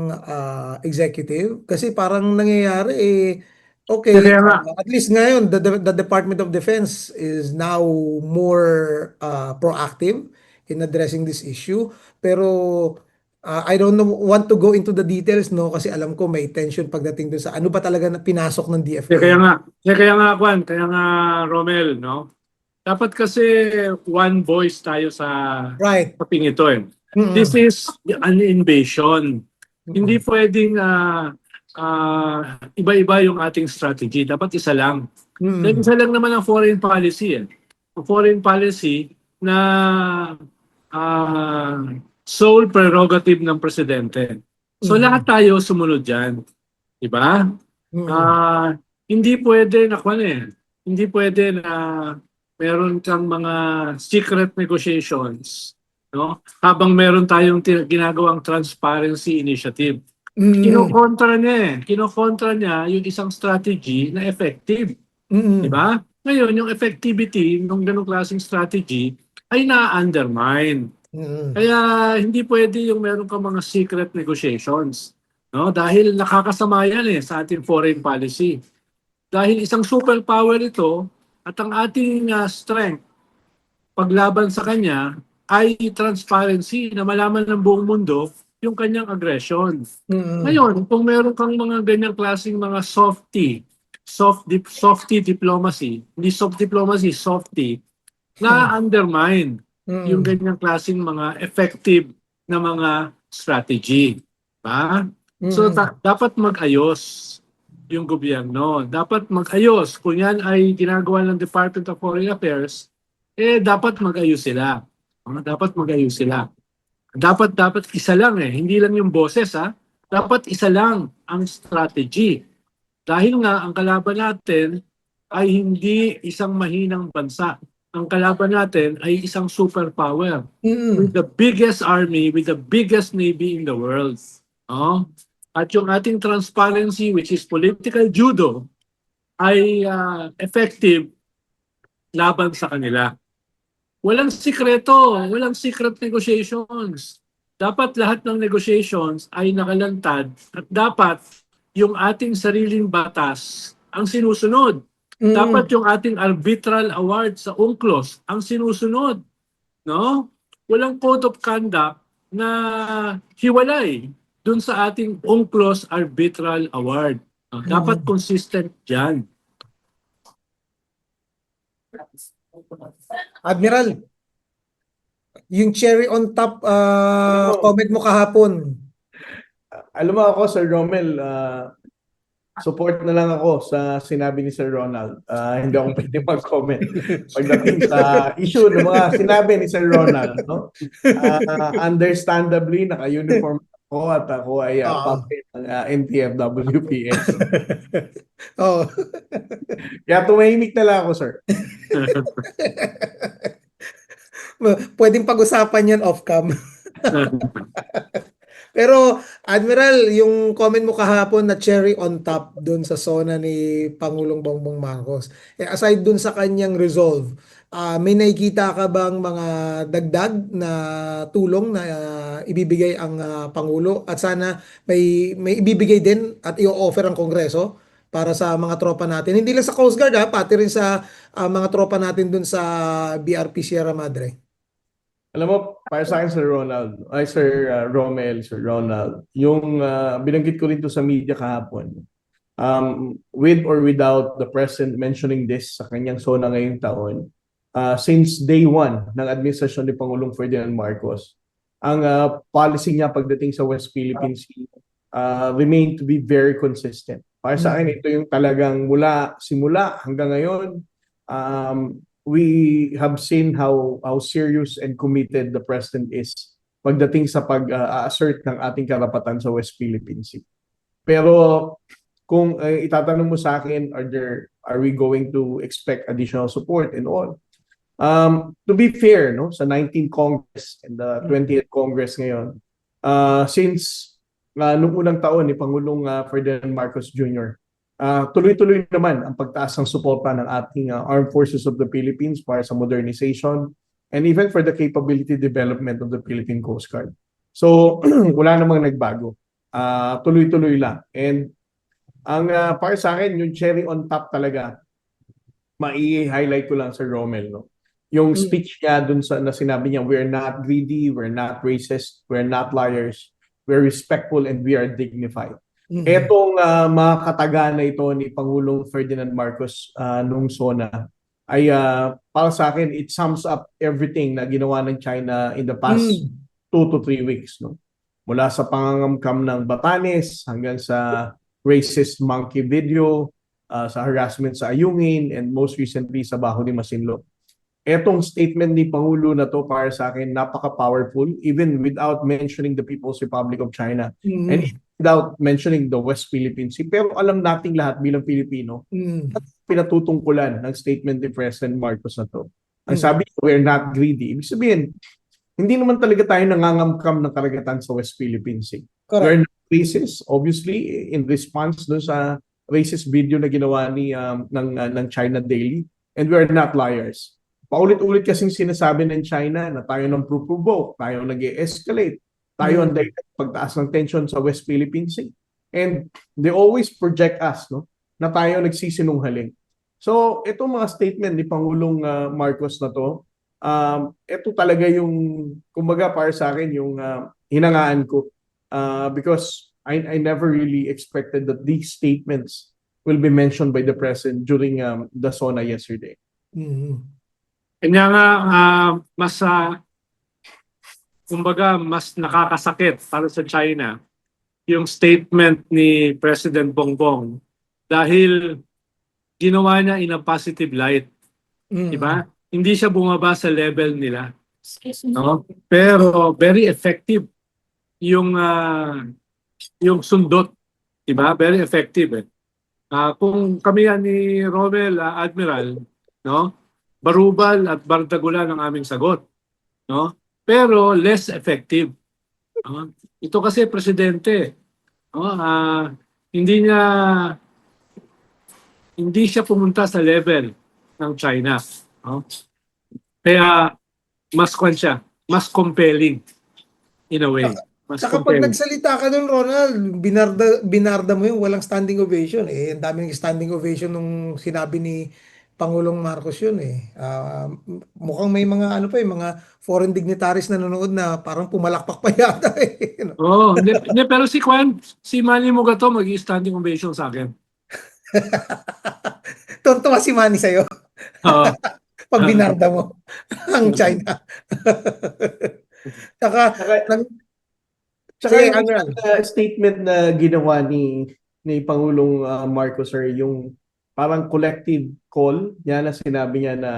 executive? Kasi parang nangyayari okay, Kaya nga, at least ngayon the Department of Defense is now more proactive in addressing this issue. Pero I don't know, want to go into the details, no, kasi alam ko may tension pagdating dun sa ano ba talaga na pinasok ng DFA. kaya nga, Juan, kaya nga, Romel, no? Dapat kasi one voice tayo sa Right. topic ito eh. Mm-mm. This is an invasion. Hindi Mm-mm. pwedeng iba-iba yung ating strategy. Dapat isa lang. Mm-mm. Dahil isa lang naman ang foreign policy eh. Ang foreign policy na sole prerogative ng presidente. So Mhm. lahat tayo sumunod dyan. Diba? Mm-mm. Hindi pwede na hindi pwede na meron kang mga secret negotiations, no? Habang meron tayong ginagawang transparency initiative. Mm-mm. Kinokontra niya yung isang strategy na effective, Mm-mm. di ba? Ngayon, yung effectivity ng ganung klaseng strategy ay na-undermine. Mm-mm. Kaya hindi pwede yung meron kang mga secret negotiations, no? Dahil nakakasama yan sa ating foreign policy. Dahil isang superpower ito at ang ating strength paglaban sa kanya ay transparency na malaman ng buong mundo yung kanyang aggression. Mm-mm. Ngayon, kung meron kang mga ganyang klaseng mga softy diplomacy, hindi soft diplomacy, softy, na undermine yung Mm-mm. ganyang klaseng mga effective na mga strategy. Ba? So Mm-mm. dapat mag-ayos yung gobyerno. Dapat mag-ayos. Kung yan ay ginagawa ng Department of Foreign Affairs, dapat mag-ayos sila. Dapat mag-ayos sila. Dapat isa lang hindi lang yung boses Dapat isa lang ang strategy. Dahil nga ang kalaban natin ay hindi isang mahinang bansa. Ang kalaban natin ay isang superpower with Mm. the biggest army, with the biggest navy in the world. Oh? At yung ating transparency, which is political judo, ay effective laban sa kanila. Walang sikreto, walang secret negotiations. Dapat lahat ng negotiations ay nakalantad at dapat yung ating sariling batas ang sinusunod. Dapat Mm. yung ating arbitral award sa UNCLOS ang sinusunod, no? Walang code of conduct na hiwalay dun sa ating UNCLOS arbitral award. Dapat Mm. consistent diyan. Admiral, yung cherry on top Alam mo, comment mo kahapon. alam mo ako, Sir Romel, support na lang ako sa sinabi ni Sir Ronald. Hindi ako pwede mag-comment pagdating sa issue ng mga sinabi ni Sir Ronald. No? Understandably, naka-uniform ako at ako ay Ah. puppet ng NTFWPS. Oh. Kaya tumahimik na lang ako, sir. Pwedeng pag-usapan yan off-cam. Pero Admiral, yung comment mo kahapon na cherry on top dun sa SONA ni Pangulong Bongbong Marcos. Aside dun sa kanyang resolve, may nakikita ka bang mga dagdag na tulong na ibibigay ang Pangulo at sana may ibibigay din at i-offer ang Kongreso para sa mga tropa natin. Hindi lang sa Coast Guard pati rin sa mga tropa natin dun sa BRP Sierra Madre. Alam mo, para sa akin, Sir Ronald, ay Sir Romel, Sir Ronald, yung binanggit ko rin to sa media kahapon, with or without the President mentioning this sa kanyang SONA ngayong taon, since day one ng administrasyon ni Pangulong Ferdinand Marcos, ang policy niya pagdating sa West Philippine Sea remain to be very consistent. Para sa akin, ito yung talagang mula simula hanggang ngayon, we have seen how serious and committed the President is pagdating sa pag-assert ng ating karapatan sa West Philippine Sea. Pero kung itatanong mo sa akin, are we going to expect additional support and all? To be fair, no, sa 19th Congress and the 20th Congress ngayon, since nung unang taon ni Pangulong Ferdinand Marcos Jr., tuloy-tuloy naman ang pagtaas ng suporta ng ating Armed Forces of the Philippines para sa modernization and even for the capability development of the Philippine Coast Guard. So, wala namang nagbago. Tuloy-tuloy lang. And ang para sa akin, yung cherry on top talaga, mai-highlight ko lang sa Romel, no? Yung speech niya dun sa na sinabi niya, we're not greedy, we're not racist, we're not liars, we're respectful, and we are dignified. Etong mga kataga na ito ni Pangulong Ferdinand Marcos nung SONA ay para sa akin, it sums up everything na ginawa ng China in the past 2 to 3 weeks. No? Mula sa pangangamkam ng Batanes hanggang sa racist monkey video, sa harassment sa Ayungin, and most recently sa Baho de Masinloc. Etong statement ni Pangulo na to para sa akin napaka-powerful even without mentioning the People's Republic of China and without mentioning the West Philippine Sea. Pero alam nating lahat bilang Pilipino pinatutungkulan ng statement ni President Marcos na to. Ang sabi, we're not greedy. Ibig sabihin, hindi naman talaga tayo nangangamkam ng karagatan sa West Philippine Sea. We're not racist, obviously, in response no, sa racist video na ginawa ng China Daily. And we're not liars. Paulit-ulit kasing sinasabi ng China na tayo nang provoke, tayo nag-escalate, tayo ang dahilan pagtaas ng tension sa West Philippine Sea. And they always project us no, na tayo nagsisinunghaling. So, itong mga statement ni Pangulong Marcos na to, ito talaga yung, kumbaga para sa akin, yung hinangaan ko. Because I never really expected that these statements will be mentioned by the President during the SONA yesterday. Kanya nga, kumbaga, mas nakakasakit para sa China yung statement ni President Bongbong dahil ginawa niya in a positive light. Diba? Hindi siya bumaba sa level nila. No? Pero very effective yung sundot, 'di ba? Very effective eh. Kung kami yan ni Romel, Admiral, no? Barubal at bardagulan ang aming sagot, no? Pero less effective. No? Ito kasi presidente, no? Hindi niya hindi siya pumunta sa level ng China, no? Kaya mas kwan siya, mas compelling in a way. Mas Saka pag compelling. nagsalita ka doon, Ronald, binarda mo yung walang standing ovation. Ang daming standing ovation nung sinabi ni Pangulong Marcos yun eh. Mukhang may mga ano pa mga foreign dignitaries na nanonood na parang pumalakpak pa yata eh. Oh, hindi, pero si Manny Mugato mag-standing ovation sa akin. Tontuwa si Manny sa'yo Oo. pag binarda mo ang China. Saka, Saka, nag, Tsaka sige, yung Admiral. statement na ginawa ni Pangulong Marcos, sir, yung parang collective call niya na sinabi niya na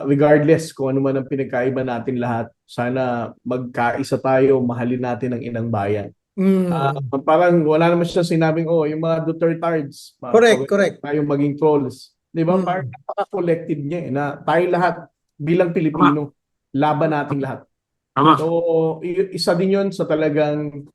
regardless kung ano man ang pinagkaiba natin lahat, sana magkaisa tayo, mahalin natin ang inang bayan. Mm, Parang wala naman siya sinabing, oh, yung mga Dutertards, correct, correct. tayo maging trolls. Di ba? Parang Mm. napaka-collective niya na tayo lahat bilang Tama, Pilipino, laban nating lahat. tama. So, isa din yun sa talagang,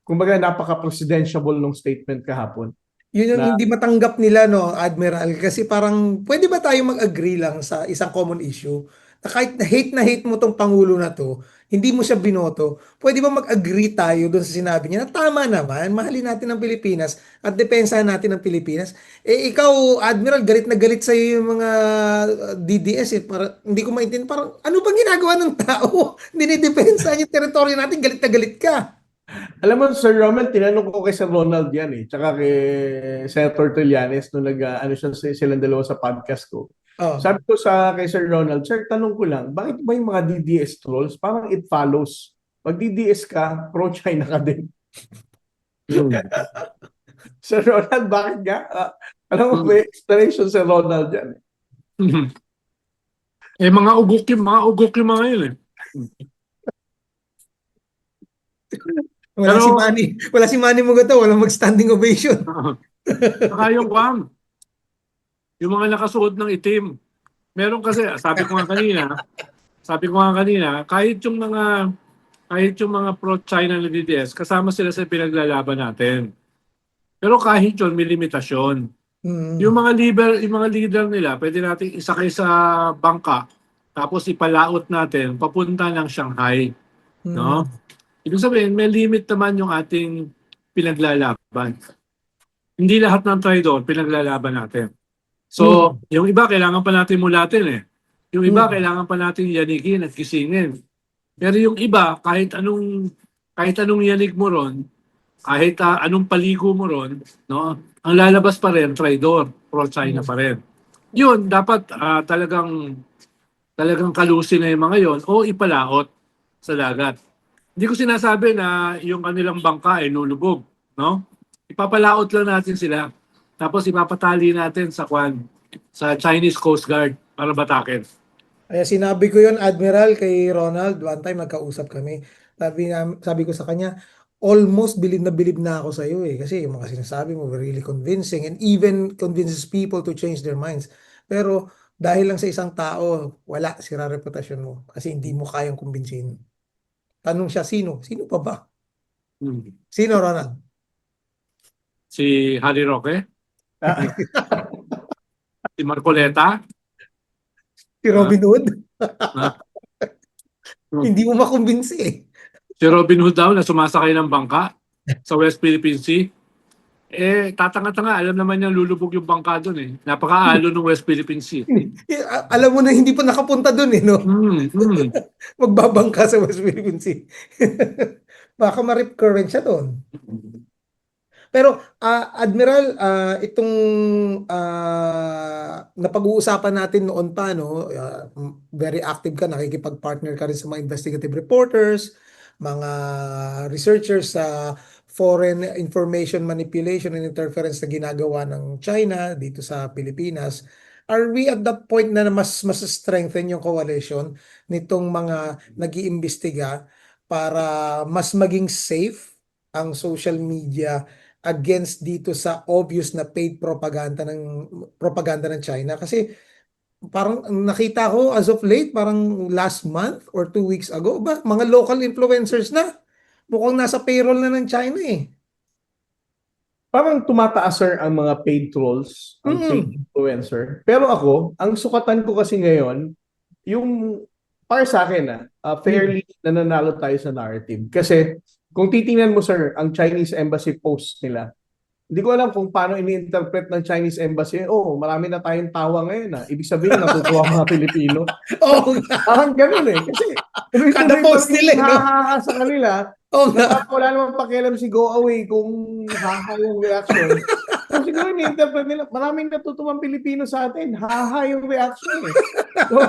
kumbaga, napaka-presidentiable nung statement kahapon. Yun yung Na hindi matanggap nila, no, Admiral, kasi parang pwede ba tayo mag-agree lang sa isang common issue na kahit na hate mo tong pangulo na to, hindi mo siya binoto, pwede ba mag-agree tayo doon sa sinabi niya na tama naman, mahalin natin ang Pilipinas at depensahan natin ang Pilipinas. Ikaw, Admiral, galit na galit sa yung mga DDS eh. Para, hindi ko maintindihan, parang ano bang ginagawa ng tao? Dinidepensa yung teritoryo natin, galit na galit ka. alam mo, Sir Roman, tinanong ko kay Sir Ronald yan tsaka kay Senator Trillanes nung ano silang dalawa sa podcast ko. Oh. Sabi ko kay Sir Ronald, Sir, tanong ko lang, bakit ba yung mga DDS trolls, parang it follows. Pag DDS ka, pro-China ka din. Mm. Sir Ronald, bakit nga? Alam mo, may explanation Sir Ronald yan. Mga ugok yung mga yun eh. Wala si Pero, Manny. Wala si Manny Mugato. Walang mag-standing ovation. saka yung mga nakasuot ng itim. Meron kasi, sabi ko nga kanina, kahit yung mga pro-China na DDS, kasama sila sa pinaglalaban natin. Pero kahit yun, may limitasyon. Mm. Yung mga leader nila, pwede natin isakay sa bangka, tapos ipalaot natin papunta ng Shanghai, no? Mm. Ibig sabihin, may limit naman yung ating pinaglalaban. Hindi lahat ng traidor pinaglalaban natin. So, Mm. yung iba kailangan pa natin mulatin eh. Yung iba Mm. kailangan pa natin yanigin at gisingin. Pero yung iba, kahit anong yanig mo ron, kahit anong paligo mo ron, no, ang lalabas pa rin, traidor, pro-China pa rin. Yun, dapat talagang kalusin na yung mga yon o ipalaot sa dagat. Hindi ko sinasabi na yung kanilang bangka ay nulubog, no? Ipapalaot lang natin sila. Tapos ipapatali natin sa Chinese Coast Guard para batakin. Kaya sinabi ko yon Admiral, kay Ronald. One time nagkausap kami. Sabi ko sa kanya, almost bilib na ako sa iyo eh. Kasi yung mga sinasabi mo, were really convincing and even convinces people to change their minds. Pero dahil lang sa isang tao, wala, sira reputasyon mo. Kasi hindi mo kayang kumbinsin. Tanong siya, sino? Sino pa ba? Hmm. Sino, Ronald? Si Harry Roque, Ah, si Marcoleta, Si Robin Hood? ah, Hindi mo makumbinsi eh. si Robin Hood daw na sumasakay ng bangka sa West Philippine Sea. Tatanga-tanga, alam naman niya lulubog yung bangka doon eh. Napakaalo ng West Philippine Sea. Alam mo na hindi pa nakapunta doon eh, no? Hmm. Magbabangka sa West Philippine Sea. Baka ma-rip current siya doon. Pero Admiral, itong napag-uusapan natin noon pa, no, very active ka, nakikipag-partner ka rin sa mga investigative reporters, mga researchers sa foreign information manipulation and interference na ginagawa ng China dito sa Pilipinas. are we at that point na mas strengthen yung coalition nitong mga nag-iimbestiga para mas maging safe ang social media against dito sa obvious na paid propaganda ng China? Kasi parang nakita ko as of late, parang last month or 2 weeks ago, mga local influencers na. Mukhang nasa payroll na ng China eh. Parang tumataas, sir, ang mga paid trolls, ang paid influencer. Pero ako, ang sukatan ko kasi ngayon, yung para sa akin, fairly nananalo tayo sa narrative. Kasi kung titingnan mo, sir, ang Chinese Embassy post nila, hindi ko alam kung paano ini-interpret ng Chinese Embassy. Oh, marami na tayong tawa ngayon. Ibig sabihin, natutuwa mga Pilipino. Oo nga. Parang ganun eh. Kasi Kada tuloy-tuloy post pa rin nila, no? hahaha sa kanila. Oo nga. Wala namang pakialam si Go Away kung haha yung reaction. So siguro ni-interpret nila, maraming natutuwang Pilipino sa atin. Haha yung reaction eh. So,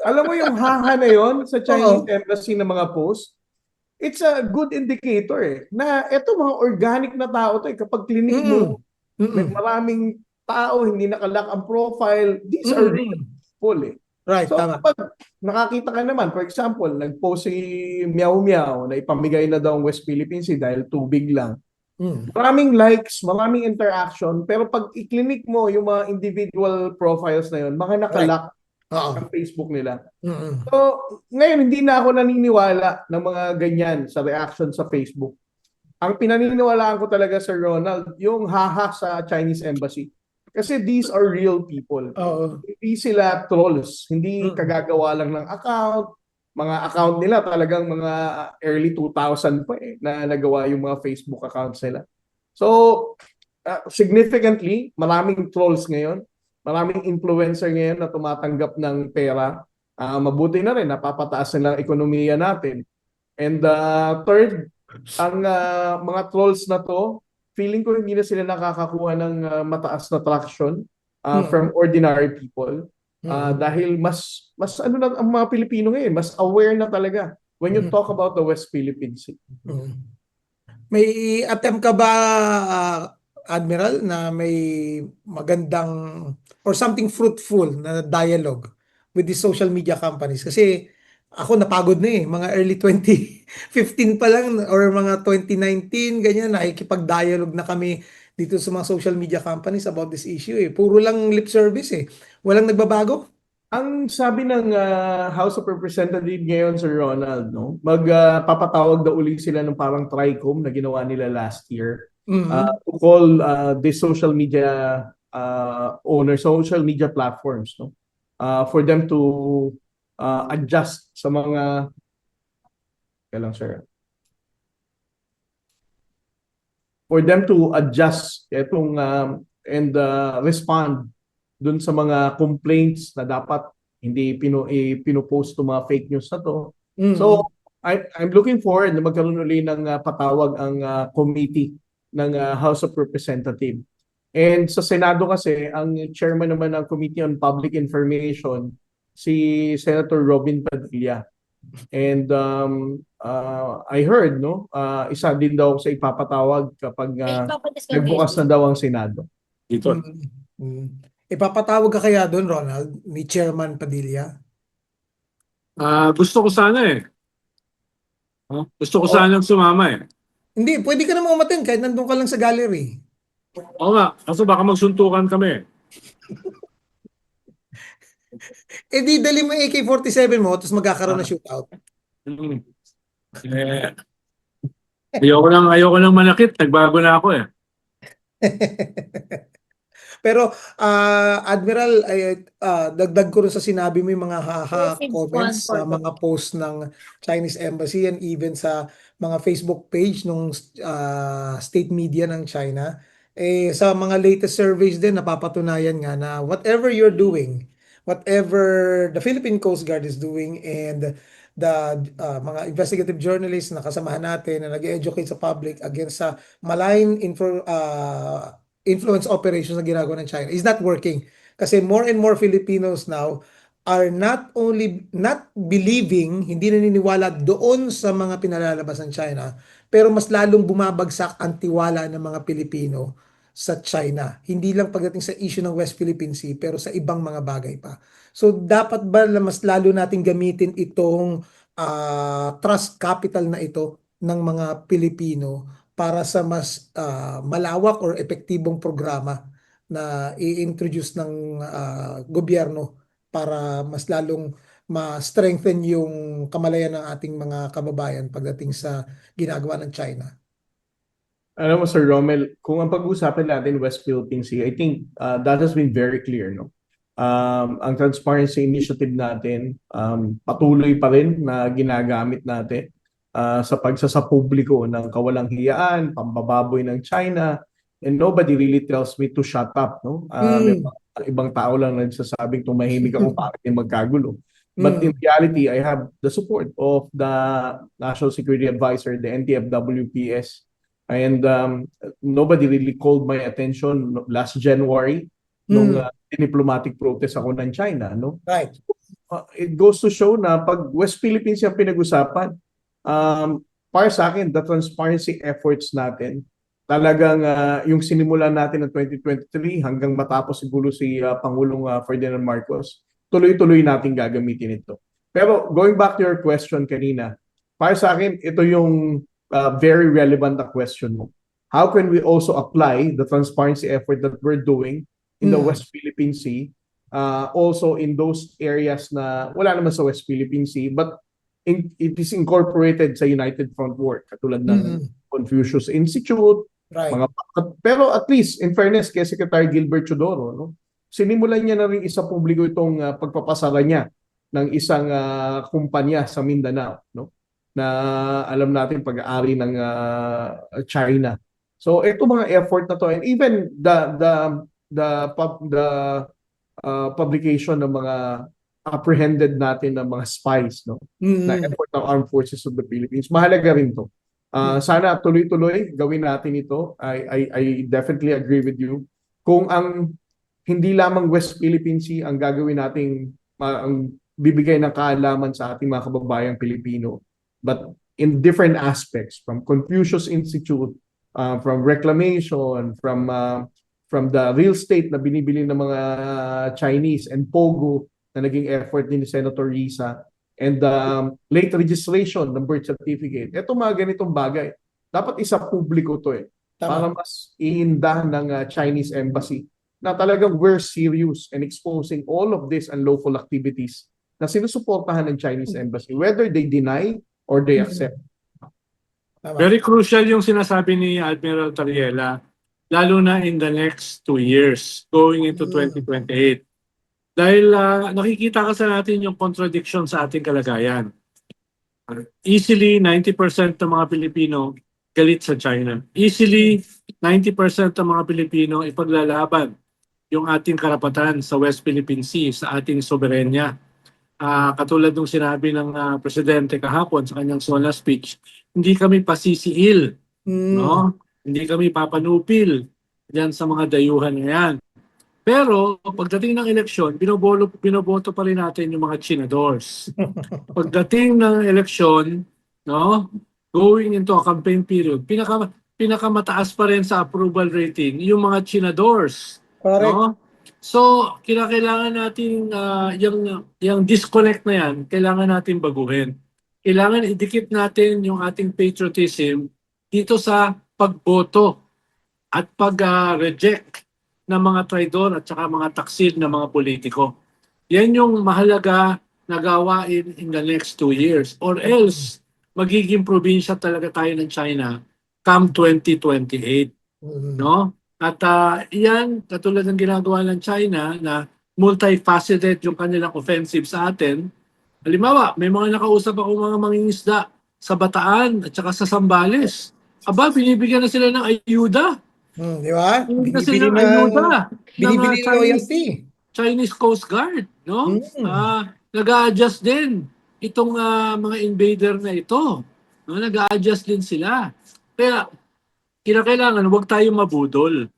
alam mo yung haha na yon sa Chinese Oo. Embassy na mga post, it's a good indicator eh, na eto mga organic na tao to eh. Kapag clinic mo, may Mm-mm. maraming tao, hindi nakalock ang profile, these are real Mm-mm. people eh. Right, So tama. kapag nakakita ka naman, for example, nag-post si Meow Meow na ipamigay na daw ang West Philippine Sea dahil tubig lang. Mm. Maraming likes, maraming interaction, pero pag i-clinic mo yung mga individual profiles na yun, mga nakalock Oo. ang Facebook nila. Mm-mm. So, ngayon hindi na ako naniniwala ng mga ganyan sa reaction sa Facebook. Ang pinaniniwalaan ko talaga, Sir Ronald, yung haha sa Chinese Embassy. Kasi these are real people. Oo. Hindi sila trolls. Hindi kagagawa lang ng account. Mga account nila talagang mga early 2000 pa eh, na nagawa yung mga Facebook accounts nila. So, significantly, maraming trolls ngayon. Maraming influencer ngayon na tumatanggap ng pera. Mabuti na rin, napapataas na ang ekonomiya natin. And third, ang mga trolls na to, feeling ko hindi na sila nakakakuha ng mataas na traction from ordinary people. Dahil mas ano na ang mga Pilipino ngayon, mas aware na talaga when you talk about the West Philippine Sea. May attempt ka ba, Admiral, na may magandang or something fruitful na dialogue with the social media companies? Kasi ako napagod na eh. Mga early 2015 pa lang or mga 2019, ganyan, nakikipag-dialogue na kami dito sa mga social media companies about this issue eh. Puro lang lip service eh. Walang nagbabago? Ang sabi ng House of Representatives ngayon, Sir Ronald, no, magpapatawag daw uli sila ng parang TRICOM na ginawa nila last year to call the social media owners, social media platforms, no, for them to adjust sa mga kailang sir. For them to adjust itong and respond dun sa mga complaints na dapat hindi pinopost to mga fake news na to. So, I'm looking forward na magkaroon ulit ng patawag ang committee ng House of Representatives. And sa Senado kasi, ang chairman naman ng Committee on Public Information, si Senator Robin Padilla. And I heard, no, isa din daw sa ipapatawag kapag nagbukas na daw ang Senado. Dito. Ipapatawag ka kaya doon, Ronald, ni Chairman Padilla? Gusto ko sana eh. Gusto ko sanang sumama eh. Hindi, pwede ka naman umaten kahit nandun ka lang sa gallery. Oo nga, kaso baka magsuntukan kami. Eh di dali mo AK-47 mo tapos magkakaroon ng shootout. Ayoko nang manakit, nagbago na ako eh. Pero Admiral, dagdag ko rin sa sinabi mo yung mga comments sa mga post ng Chinese Embassy and even sa mga Facebook page ng state media ng China. Sa mga latest surveys din, napapatunayan nga na whatever you're doing, whatever the Philippine Coast Guard is doing and the mga investigative journalists na kasamahan natin na nag-educate sa public against sa malign influence operations na ginagawa ng China is not working. Kasi more and more Filipinos now are not believing, hindi naniniwala doon sa mga pinalalabas ng China, pero mas lalong bumabagsak ang tiwala ng mga Pilipino sa China. Hindi lang pagdating sa issue ng West Philippine Sea, pero sa ibang mga bagay pa. So dapat ba na mas lalo natin gamitin itong trust capital na ito ng mga Pilipino para sa mas malawak or epektibong programa na i-introduce ng gobyerno para mas lalong ma-strengthen yung kamalayan ng ating mga kababayan pagdating sa ginagawa ng China. Alam mo, Sir Romel, kung ang pag-uusapan natin West Philippine Sea, I think that has been very clear, no? Ang transparency initiative natin patuloy pa rin na ginagamit natin sa pagsasapubliko ng kawalang hiyaan, pambababoy ng China, and nobody really tells me to shut up, no? May Mm. ibang tao lang nagsasabing tumahimik ako para hindi magkagulo. But in Mm. reality, I have the support of the National Security Advisor, the NTF-WPS, and nobody really called my attention last January nung Mm. diplomatic protest ako ng China, no? Right. It goes to show na pag West Philippines yung pinag-usapan, para sa akin, the transparency efforts natin, talagang yung sinimulan natin ng 2023 hanggang matapos siguro si Pangulong Ferdinand Marcos, tuloy-tuloy natin gagamitin ito. Pero going back to your question kanina, para sa akin, ito yung very relevant na question mo. How can we also apply the transparency effort that we're doing in the West Philippine Sea, also in those areas na wala naman sa West Philippine Sea, but it is incorporated sa United Front Work, katulad ng Confucius Institute, Right. pero at least, in fairness kay Secretary Gilbert Chodoro, no, sinimulan niya na rin isa publiko itong pagpapasara niya ng isang kumpanya sa Mindanao, no, na alam natin pag-aari ng China. So ito mga effort na to, and even the publication ng mga apprehended natin ng mga spies, no, na effort ng Armed Forces of the Philippines, mahalaga rin to. Sana tuloy-tuloy gawin natin ito. I definitely agree with you. Kung ang hindi lamang West Philippine Sea ang gagawin nating ang bibigay ng kaalaman sa ating mga kababayang Pilipino, but in different aspects, from Confucius Institute, from reclamation, from the real estate na binibili ng mga Chinese, and POGO na naging effort din ni Senator Risa, and late registration ng birth certificate. Ito mga ganitong bagay. Dapat isa publiko to para Tama. mas iinda ng Chinese embassy na talagang we're serious in exposing all of this unlawful activities na sinusuportahan ng Chinese embassy, whether they deny or they accept. Tama. Very crucial yung sinasabi ni Admiral Tariela, lalo na in the next 2 years, going into 2028. Dahil nakikita kasi natin yung contradiction sa ating kalagayan. Easily, 90% ng mga Pilipino galit sa China. Easily, 90% ng mga Pilipino ipaglalaban yung ating karapatan sa West Philippine Sea, sa ating soberenya. Katulad ng sinabi ng Presidente kahapon sa kanyang SONA speech, hindi kami pasisiil, no? Hindi kami papanupil diyan sa mga dayuhan na yan. Pero pagdating ng eleksyon, binoboto pa rin natin yung mga chinadors. Pagdating ng eleksyon, no, going into a campaign period, pinakamataas pa rin sa approval rating yung mga chinadors. Correct. No? So, kailangan natin yung disconnect na yan, kailangan natin baguhin. Kailangan idikit natin yung ating patriotism dito sa pagboto at pag-reject ng mga traidor at saka mga taksil ng mga politiko. Yan yung mahalaga na gawain in the next 2 years. Or else, magiging probinsya talaga tayo ng China come 2028. No? At yan, katulad ng ginagawa ng China na multifaceted yung kanilang offensive sa atin. Halimbawa, may mga nakausap ako mga mangingisda sa Bataan at saka sa Zambales. Aba, binibigyan na sila ng ayuda. Di ba? Hindi kasi Binibili ng ng ayuda binibili ng ng loyalty. Chinese Coast Guard, no? Nag-a-adjust din itong mga invader na ito. No? Nag-a-adjust din sila. Kaya kailangan huwag tayong mabudol.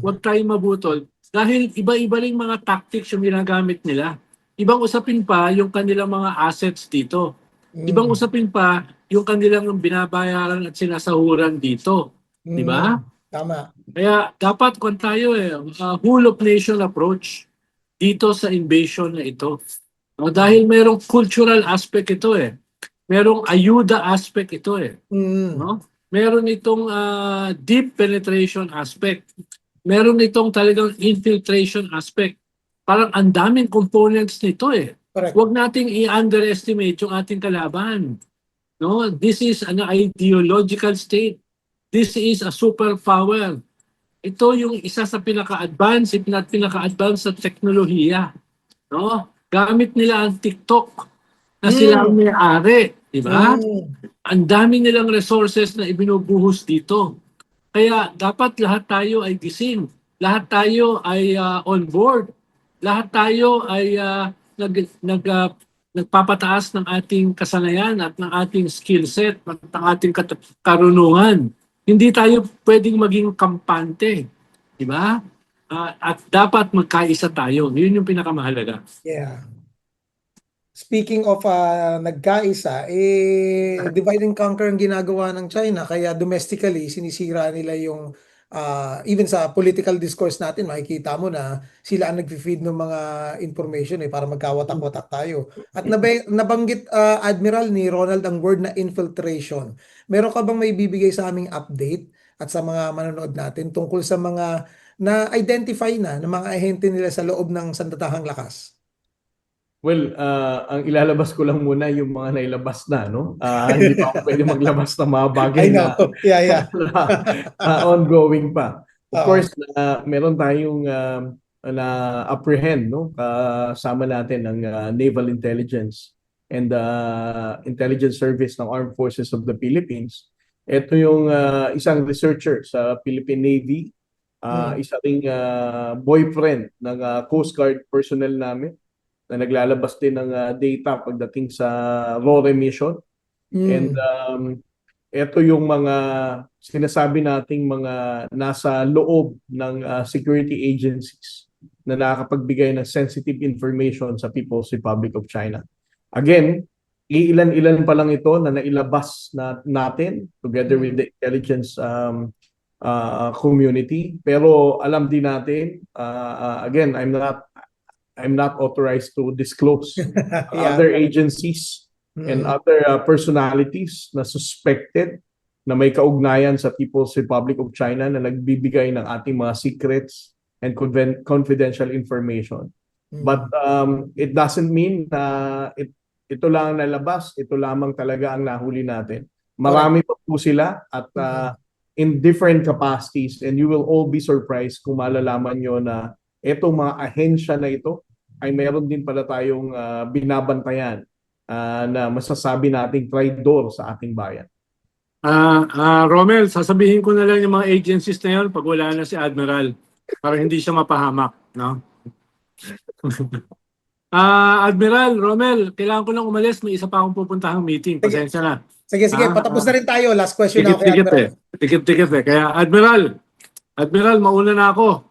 Huwag tayong mabudol dahil iba-iba ring mga tactics yung ginagamit nila. Ibang usapin pa yung kanilang mga assets dito. Ibang usapin pa yung kanilang binabayaran at sinasahuran dito. Di ba? Tama. Kaya dapat kung tayo whole of nation approach dito sa invasion na ito. No, dahil merong cultural aspect ito Merong ayuda aspect ito Mm. no? Meron itong deep penetration aspect. Meron itong talagang infiltration aspect. Parang ang daming components nito Correct. Huwag nating i-underestimate yung ating kalaban. No, this is an ideological state. This is a superpower. Ito yung isa sa pinaka-advance, if not pinaka-advance sa teknolohiya. No? Gamit nila ang TikTok na sila ang Mm. may-ari. Di ba? Mm. Ang dami nilang resources na ibinubuhos dito. Kaya dapat lahat tayo ay gising. Lahat tayo ay on board. Lahat tayo ay nagpapataas ng ating kasanayan at ng ating skill set at ng ating karunungan. Hindi tayo pwedeng maging kampante. Di ba? At dapat magkaisa tayo. Yun yung pinakamahalaga. Yeah. Speaking of nagkaisa, divide and conquer ang ginagawa ng China. Kaya domestically, sinisira nila yung, even sa political discourse natin, makikita mo na sila ang nag-feed ng mga information para magkawatak-watak tayo. At nabanggit, Admiral ni Ronald, ang word na infiltration. Meron ka bang may bibigay sa aming update at sa mga manonood natin tungkol sa mga na-identify na ng mga ahente nila sa loob ng sandatahang lakas? Well, ang ilalabas ko lang muna yung mga nailabas na, no? Hindi pa ako pwede maglabas ng mga bagay I know. na Yeah, yeah. ongoing pa. Of Oo. course, meron tayong na-apprehend, no? Kasama natin ang Naval Intelligence and Intelligence Service ng Armed Forces of the Philippines. Ito yung isang researcher sa Philippine Navy, isa ring boyfriend ng Coast Guard personnel namin na naglalabas din ng data pagdating sa RORE mission. And ito yung mga sinasabi nating mga nasa loob ng security agencies na nakakapagbigay ng sensitive information sa People's Republic of China. Again, iilan-ilan pa lang ito na nailabas natin together with the intelligence community. Pero alam din natin, again, I'm not authorized to disclose Yeah. other agencies and other personalities na suspected na may kaugnayan sa People's Republic of China na nagbibigay ng ating mga secrets and confidential information. But it doesn't mean na ito lang ang nalabas, ito lamang talaga ang nahuli natin. Marami pa po sila at in different capacities, and you will all be surprised kung malalaman nyo na itong mga ahensya na ito ay mayroon din pala tayong binabantayan na masasabi nating traidor sa ating bayan. Romel, sasabihin ko na lang yung mga agencies na yun pag wala na si Admiral para hindi siya mapahamak, no? Admiral, Romel, kailangan ko lang umalis. May isa pa akong pupuntahang meeting. Pasensya na. Sige, patapos na rin tayo. Last question na ako kay Tikit-tikit Admiral. Tikit-tikit Kaya Admiral, mauna na ako.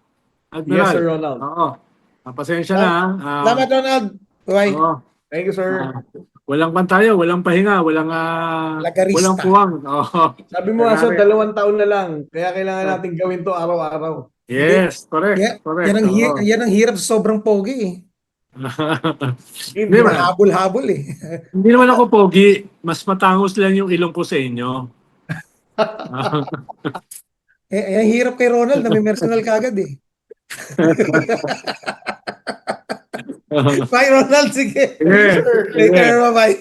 Admiral. Yes, Sir Ronald. Oo. Pasensya na. Salamat, Ronald. Bye. Oo. Thank you, sir. Walang pantayo, walang pahinga, walang Lagarista. puwang. Oo. Sabi mo nga, sir, 2 taon na lang. Kaya kailangan natin gawin to araw-araw. Yes, correct. Yeah, correct. yan ang hirap sa sobrang pogi Hindi man. Habol-habol Hindi naman ako pogi. Mas matangos lang yung ilong ko sa inyo. Ang hirap kay Ronald na may personal kagad Bye, Ronald. Sige. Later, bye-bye.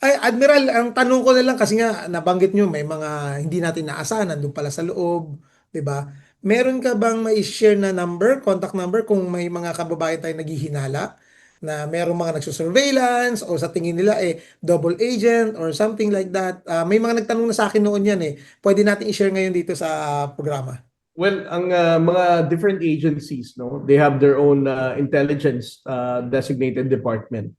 Ay, Admiral, ang tanong ko na lang kasi nga nabanggit nyo may mga hindi natin naasahan nandun pala sa loob, 'di ba? Meron ka bang mai-share na number, contact number kung may mga kababayan tayong naghihinala na merong mga nagsusurveillance o sa tingin nila double agent or something like that. May mga nagtanong na sa akin noon yan Pwede natin i-share ngayon dito sa programa. Well, ang mga different agencies, no, they have their own intelligence designated department.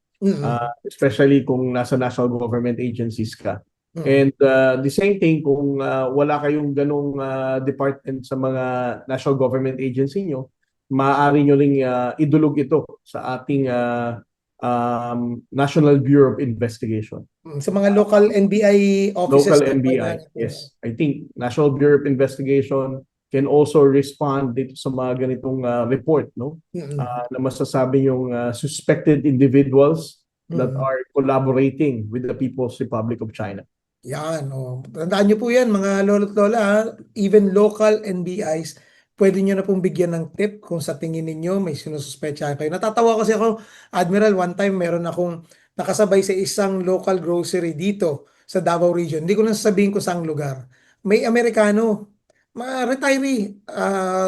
Especially kung nasa national government agencies ka. And the same thing kung wala kayong ganong department sa mga national government agency nyo, maaari nyo ring idulog ito sa ating National Bureau of Investigation. Sa mga local NBI offices Local na pwede NBI, natin. yes. I think National Bureau of Investigation can also respond dito sa mga ganitong report, no? Mm-mm. Na masasabi yung suspected individuals that Mm-mm. are collaborating with the People's Republic of China. Yan, oh. Tandaan nyo po yan, mga lolo't lola, ha? Even local NBIs, pwede nyo na pong bigyan ng tip kung sa tingin ninyo may sinususpetsahan kayo. Natatawa kasi ako, Admiral, one time meron akong nakasabay sa isang local grocery dito sa Davao Region. Hindi ko na sasabihin kung saang lugar. May Amerikano, mga retiree.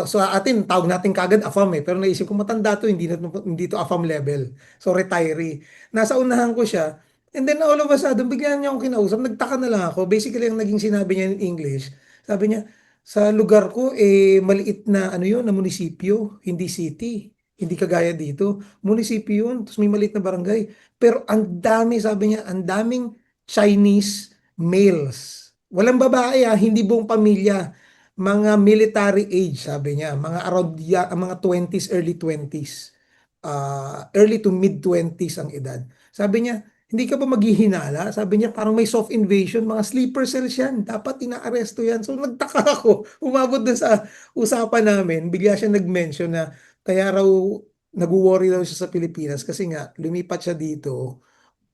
Sa atin, tawag natin kagad AFAM eh. Pero naisip ko, matanda to, hindi to AFAM level. So, retiree. Nasa unahan ko siya. And then all of a sudden, bigla niya akong kinausap. Nagtaka na lang ako. Basically, ang naging sinabi niya in English, sabi niya, sa lugar ko, maliit na ano yun, na munisipyo, hindi city. Hindi kagaya dito. Munisipyo yun, tapos may maliit na barangay. Pero ang dami, sabi niya, ang daming Chinese males. Walang babae hindi buong pamilya. Mga military age, sabi niya. Mga around, mga 20s, early 20s. Early to mid 20s ang edad. Sabi niya, hindi ka ba maghihinala? Sabi niya, parang may soft invasion, mga sleeper cells yan. Dapat inaaresto yan. So nagtaka ako. Umabot dun sa usapan namin, bigla siya nag-mention na kaya raw nag-worry daw siya sa Pilipinas kasi nga lumipat siya dito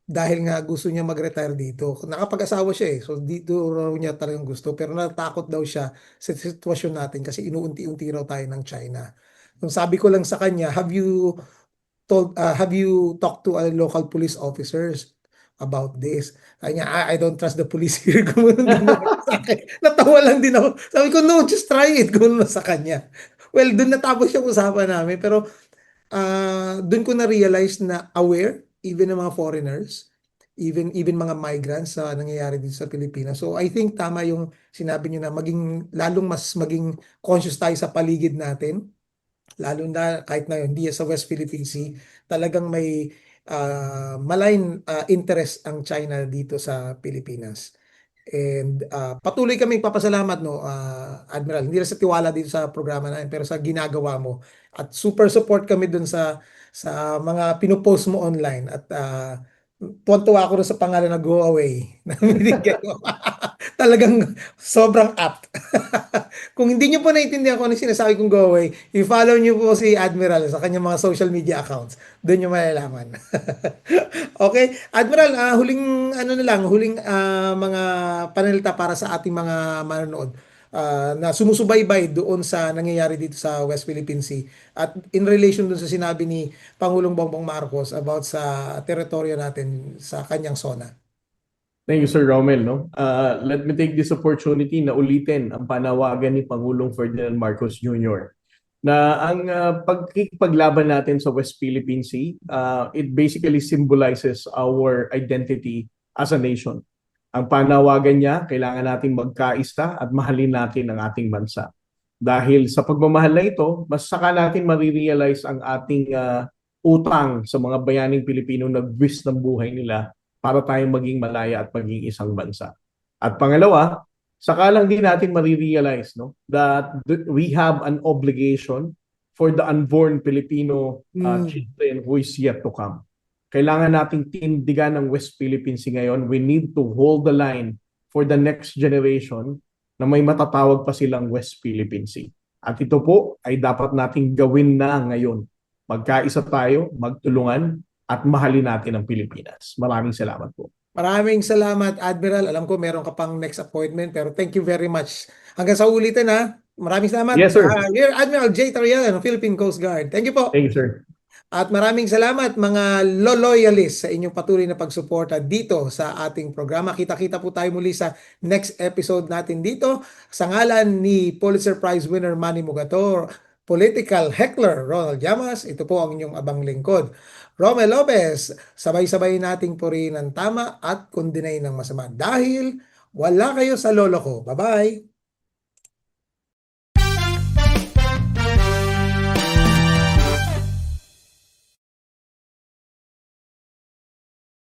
dahil nga gusto niya mag-retire dito. Nakapag-asawa siya eh. So dito raw niya talagang gusto. Pero natakot daw siya sa sitwasyon natin kasi inuunti-unti raw tayo ng China. Kung sabi ko lang sa kanya, have you talked to a local police officers about this? Sabi niya, I don't trust the police here. Gumanon din naman sa akin. Natawa lang din ako. Sabi ko, no, just try it. Gumanon sa kanya. Well, doon natapos yung usapan namin. Pero doon ko na-realize na aware, even ng mga foreigners, even mga migrants sa nangyayari dito sa Pilipinas. So I think tama yung sinabi niyo na lalong mas maging conscious tayo sa paligid natin, lalo na kahit na hindi sa West Philippine Sea, talagang may malign interest ang China dito sa Pilipinas. And patuloy kaming papasalamat, no, Admiral, hindi lang sa tiwala dito sa programa namin, pero sa ginagawa mo. At super support kami dun sa mga pinupost mo online. At tuwan-tuwa ako dun sa pangalan na Go Away na binigay mo. Talagang sobrang apt. Kung hindi nyo po naintindihan kung ano sinasabi kong Go Away, i-follow nyo po si Admiral sa kanyang mga social media accounts. Doon nyo malalaman. Okay, Admiral, huling mga panelita para sa ating mga manonood na sumusubaybay doon sa nangyayari dito sa West Philippine Sea at in relation doon sa sinabi ni Pangulong Bongbong Marcos about sa teritoryo natin sa kanyang zona. Thank you, Sir Romel. No? Let me take this opportunity na ulitin ang panawagan ni Pangulong Ferdinand Marcos Jr. na ang pagkikipaglaban natin sa West Philippine Sea, it basically symbolizes our identity as a nation. Ang panawagan niya, kailangan nating magkaisa at mahalin natin ang ating bansa. Dahil sa pagmamahal na ito, mas saka natin marirealize ang ating utang sa mga bayaning Pilipino na buwis ng buhay nila para tayong maging malaya at maging isang bansa. At pangalawa, saka lang din natin marirealize, no, that we have an obligation for the unborn Filipino children who is yet to come. Kailangan nating tindigan ng West Philippine Sea ngayon. We need to hold the line for the next generation na may matatawag pa silang West Philippine Sea. At ito po ay dapat nating gawin na ngayon. Magkaisa tayo, magtulungan, at mahalin natin ang Pilipinas. Maraming salamat po. Maraming salamat, Admiral. Alam ko meron ka pang next appointment, pero thank you very much. Hanggang sa ulitin, ha. Maraming salamat. Yes, sir. Rear Admiral J. Tarian, Philippine Coast Guard. Thank you po. Thank you, sir. At maraming salamat mga loyalists sa inyong patuloy na pagsuporta dito sa ating programa. Kita-kita po tayo muli sa next episode natin dito. Sa ngalan ni Pulitzer Prize winner Manny Mugator, political heckler Ronald Llamas, ito po ang inyong abang lingkod, Romel Lopez. Sabay-sabay nating purihin ang tama at kundinay ng masama dahil wala kayo sa lolo ko. Bye-bye!